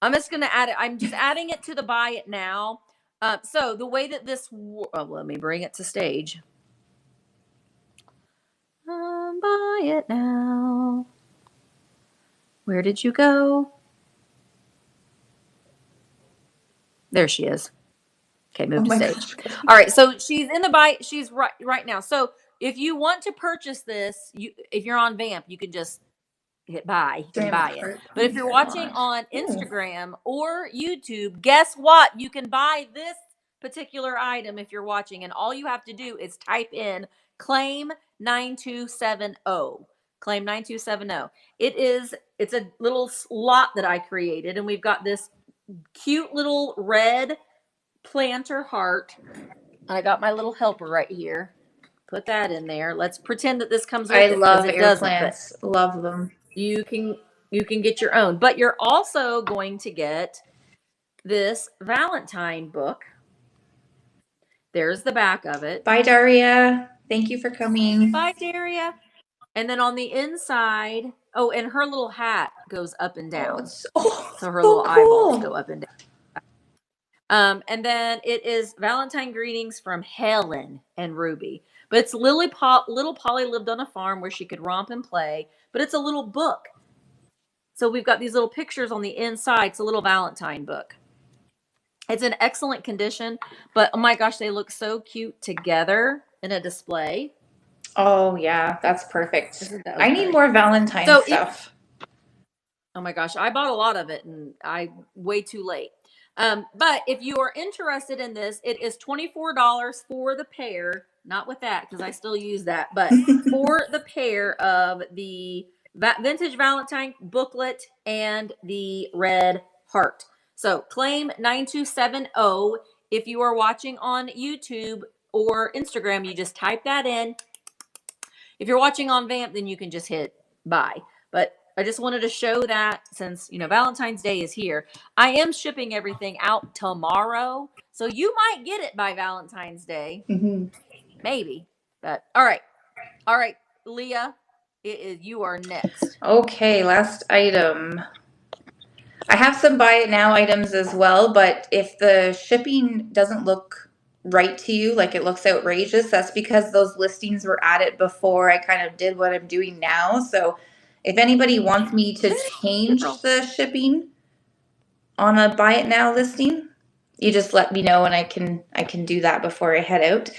I'm just gonna add it. I'm just adding it to the buy it now. So the way that this let me bring it to stage. Buy it now. Where did you go? There she is. Okay, move to stage. All right, so she's in the buy. She's right now. So if you want to purchase this, if you're on VAMP, you can just hit buy. You can buy it. But if you're watching on Instagram or YouTube, guess what? You can buy this particular item if you're watching, and all you have to do is type in claim 9270. Claim 9270. It's a little slot that I created, and we've got this cute little red planter heart. I got my little helper right here. Put that in there. Let's pretend that this comes with it. I love air plants. Love them. You can get your own, but you're also going to get this Valentine book. There's the back of it. Bye, Daria. Thank you for coming. Bye, Daria. And then on the inside, and her little hat goes up and down. So her little eyeballs go up and down. And then it is Valentine greetings from Helen and Ruby. But it's little Polly lived on a farm where she could romp and play. But it's a little book. So we've got these little pictures on the inside. It's a little Valentine book. It's in excellent condition, but oh my gosh, they look so cute together in a display. Oh yeah, that's perfect. I need more Valentine stuff. Oh my gosh, I bought a lot of it and way too late. But if you are interested in this, it is $24 for the pair. Not with that, because I still use that, but for the pair of the vintage Valentine booklet and the red heart. So claim 9270. If you are watching on YouTube or Instagram, you just type that in. If you're watching on VAMP, then you can just hit buy. But I just wanted to show that since, you know, Valentine's Day is here. I am shipping everything out tomorrow. So you might get it by Valentine's Day. Mm-hmm. Maybe. But all right. All right, Leah, you are next. Okay, last item. I have some buy it now items as well, but if the shipping doesn't look right to you, like it looks outrageous, that's because those listings were added before I kind of did what I'm doing now. So if anybody wants me to change the shipping on a buy it now listing, you just let me know and I can do that before I head out.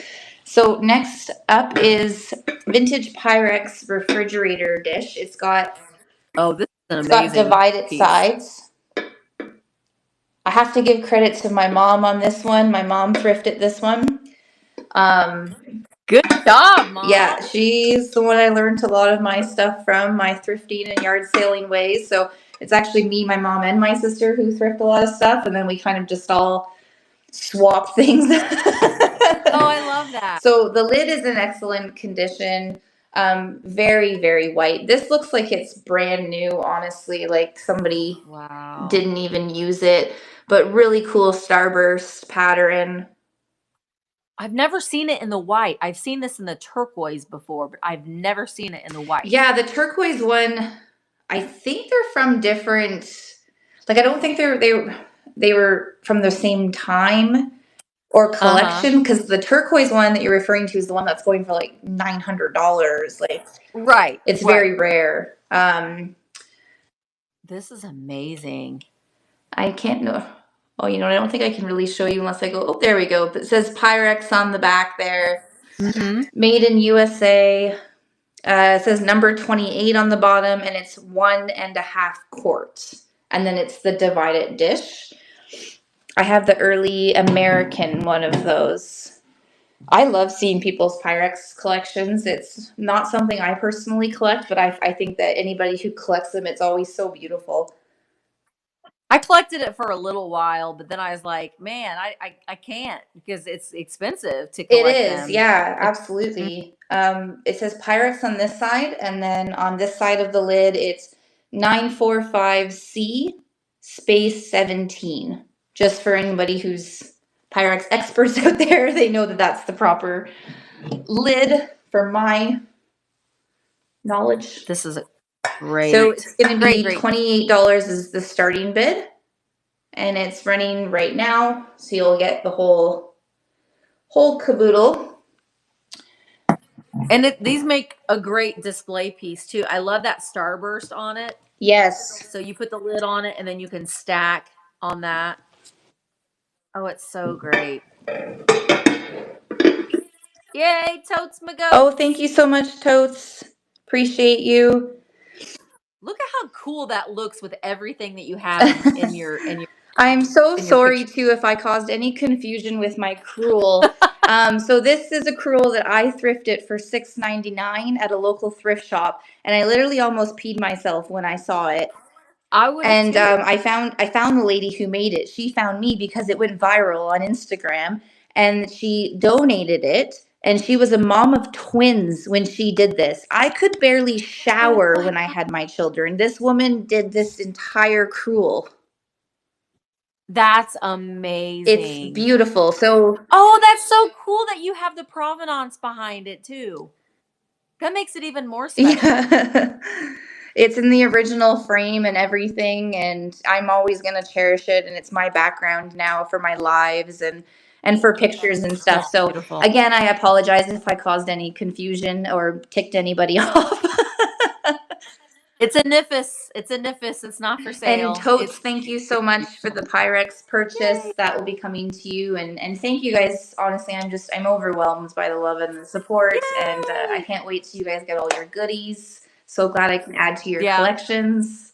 So next up is vintage Pyrex refrigerator dish. It's got this is an amazing divided piece. sides. I have to give credit to my mom on this one. My mom thrifted this one. Good job, Mom. Yeah, she's the one I learned a lot of my stuff from, my thrifting and yard saling ways. So it's actually me, my mom, and my sister who thrift a lot of stuff, and then we kind of just all swap things. Oh, I love that. So the lid is in excellent condition. Very, very white. This looks like it's brand new, honestly, like somebody didn't even use it, but really cool starburst pattern. I've never seen it in the white. I've seen this in the turquoise before, but I've never seen it in the white. Yeah, the turquoise one, I think they're from different, like I don't think they were from the same time or collection, because the turquoise one that you're referring to is the one that's going for like $900. Like, right, it's very rare. This is amazing. I can't know. Oh, you know, I don't think I can really show you unless I go. Oh, there we go. It says Pyrex on the back there. Mm-hmm. Made in USA. It says number 28 on the bottom, and it's 1.5 quarts. And then it's the divided dish. I have the early American one of those. I love seeing people's Pyrex collections. It's not something I personally collect, but I think that anybody who collects them, it's always so beautiful. I collected it for a little while, but then I was like, man, I can't, because it's expensive to collect It is, them. yeah, absolutely. It says Pyrex on this side, and then on this side of the lid, it's 945C space 17. Just for anybody who's Pyrex experts out there, they know that that's the proper lid for my knowledge. This is great. So it's going to be $28 is the starting bid, and it's running right now, so you'll get the whole caboodle. And these make a great display piece too. I love that starburst on it. Yes. So you put the lid on it and then you can stack on that. Oh, it's so great. Yay, Totes Mago. Oh, thank you so much, Totes. Appreciate you. Look at how cool that looks with everything that you have in your I'm so sorry too if I caused any confusion with my crewel. So this is a crewel that I thrifted for $6.99 at a local thrift shop, and I literally almost peed myself when I saw it. I would. And I found the lady who made it. She found me because it went viral on Instagram, and she donated it. And she was a mom of twins when she did this. I could barely shower when I had my children. This woman did this entire crewel. That's amazing. It's beautiful. So, oh, that's so cool that you have the provenance behind it too. That makes it even more special. Yeah. It's in the original frame and everything, and I'm always going to cherish it, and it's my background now for my lives and for pictures and stuff. So beautiful. Again, I apologize if I caused any confusion or ticked anybody off. It's a Nifis. It's a Nifis. It's not for sale. And Totes, thank you so much for the Pyrex purchase. Yay. That will be coming to you. And thank you guys. Honestly, I'm overwhelmed by the love and the support. Yay. And I can't wait till you guys get all your goodies. So glad I can add to your collections.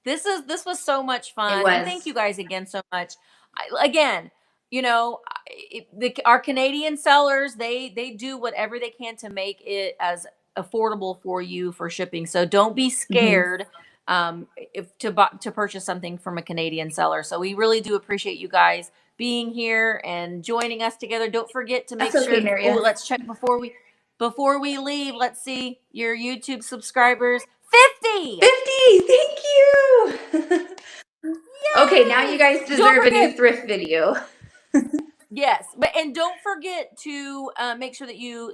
This was so much fun. It was. And thank you guys again so much. Again, you know, our Canadian sellers, they do whatever they can to make it as affordable for you for shipping. So don't be scared to purchase something from a Canadian seller. So we really do appreciate you guys being here and joining us together. Don't forget to make sure. Let's check before we leave. Let's see your YouTube subscribers. 50! Thank you! Okay, now you guys deserve a new thrift video. Yes, and don't forget to make sure that you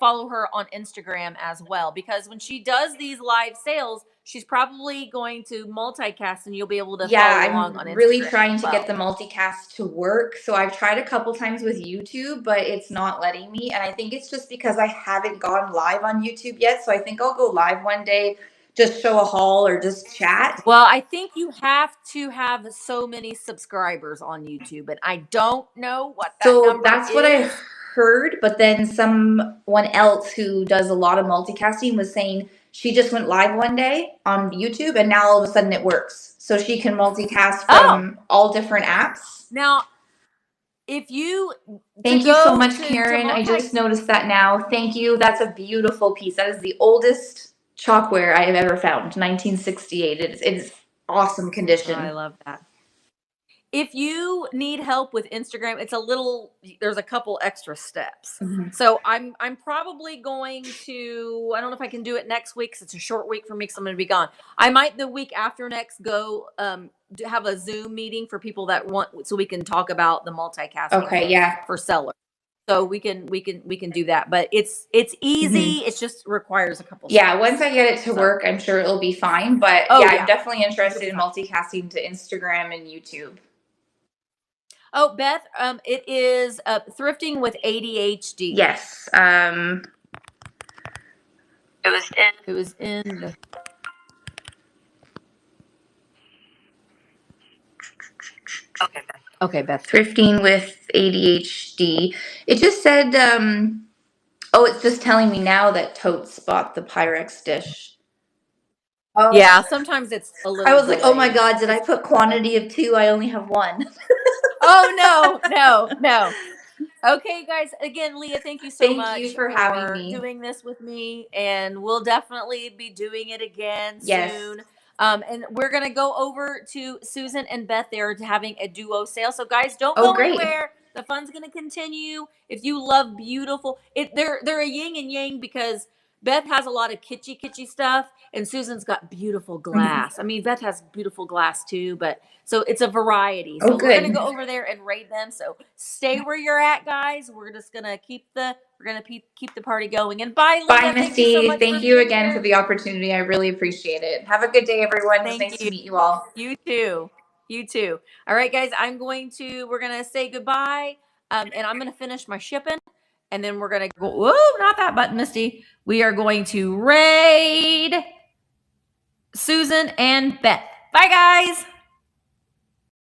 follow her on Instagram as well, because when she does these live sales, she's probably going to multicast, and you'll be able to follow along on Instagram. I'm really trying to get the multicast to work. So I've tried a couple times with YouTube, but it's not letting me. And I think it's just because I haven't gone live on YouTube yet. So I think I'll go live one day, just show a haul or just chat. Well, I think you have to have so many subscribers on YouTube, and I don't know what that number is. So that's what I heard, but then someone else who does a lot of multicasting was saying she just went live one day on YouTube, and now all of a sudden it works. So she can multicast from all different apps. Now, if you... Thank you so much, Karen. I just noticed that now. Thank you. That's a beautiful piece. That is the oldest chalkware I have ever found, 1968. It's awesome condition. I love that. If you need help with Instagram, there's a couple extra steps. So I'm probably going to, I don't know if I can do it next week because it's a short week for me because I'm going to be gone. I might the week after next go have a Zoom meeting for people that want, so we can talk about the multicasting for sellers. So we can do that, but it's easy. It just requires a couple steps. Once I get it to work, I'm sure it'll be fine. But I'm definitely interested in multicasting to Instagram and YouTube. Oh, Beth, it is Thrifting with ADHD. Yes. It was in the... Okay, Beth. Thrifting with ADHD. It just said, it's just telling me now that Totes bought the Pyrex dish. Oh. Yeah, sometimes it's a little... I was like, oh my God, did I put quantity of 2? I only have 1. Oh, no. Okay, guys. Again, Leah, thank you so much. Thank you for having me. Doing this with me, and we'll definitely be doing it again soon. And we're going to go over to Susan and Beth. They're having a duo sale. So, guys, don't go anywhere. The fun's going to continue. If you love beautiful, they're a yin and yang, because Beth has a lot of kitschy stuff, and Susan's got beautiful glass. I mean, Beth has beautiful glass too, but so it's a variety. So we're gonna go over there and raid them. So stay where you're at, guys. We're just gonna keep the party going. And bye, Leah. Bye, Misty. Thank you again for the opportunity. I really appreciate it. Have a good day, everyone. It's nice to meet you all. You too. All right, guys. We're gonna say goodbye, and I'm gonna finish my shipping. And then we're going to go, whoa, not that button, Misty. We are going to raid Susan and Beth. Bye, guys.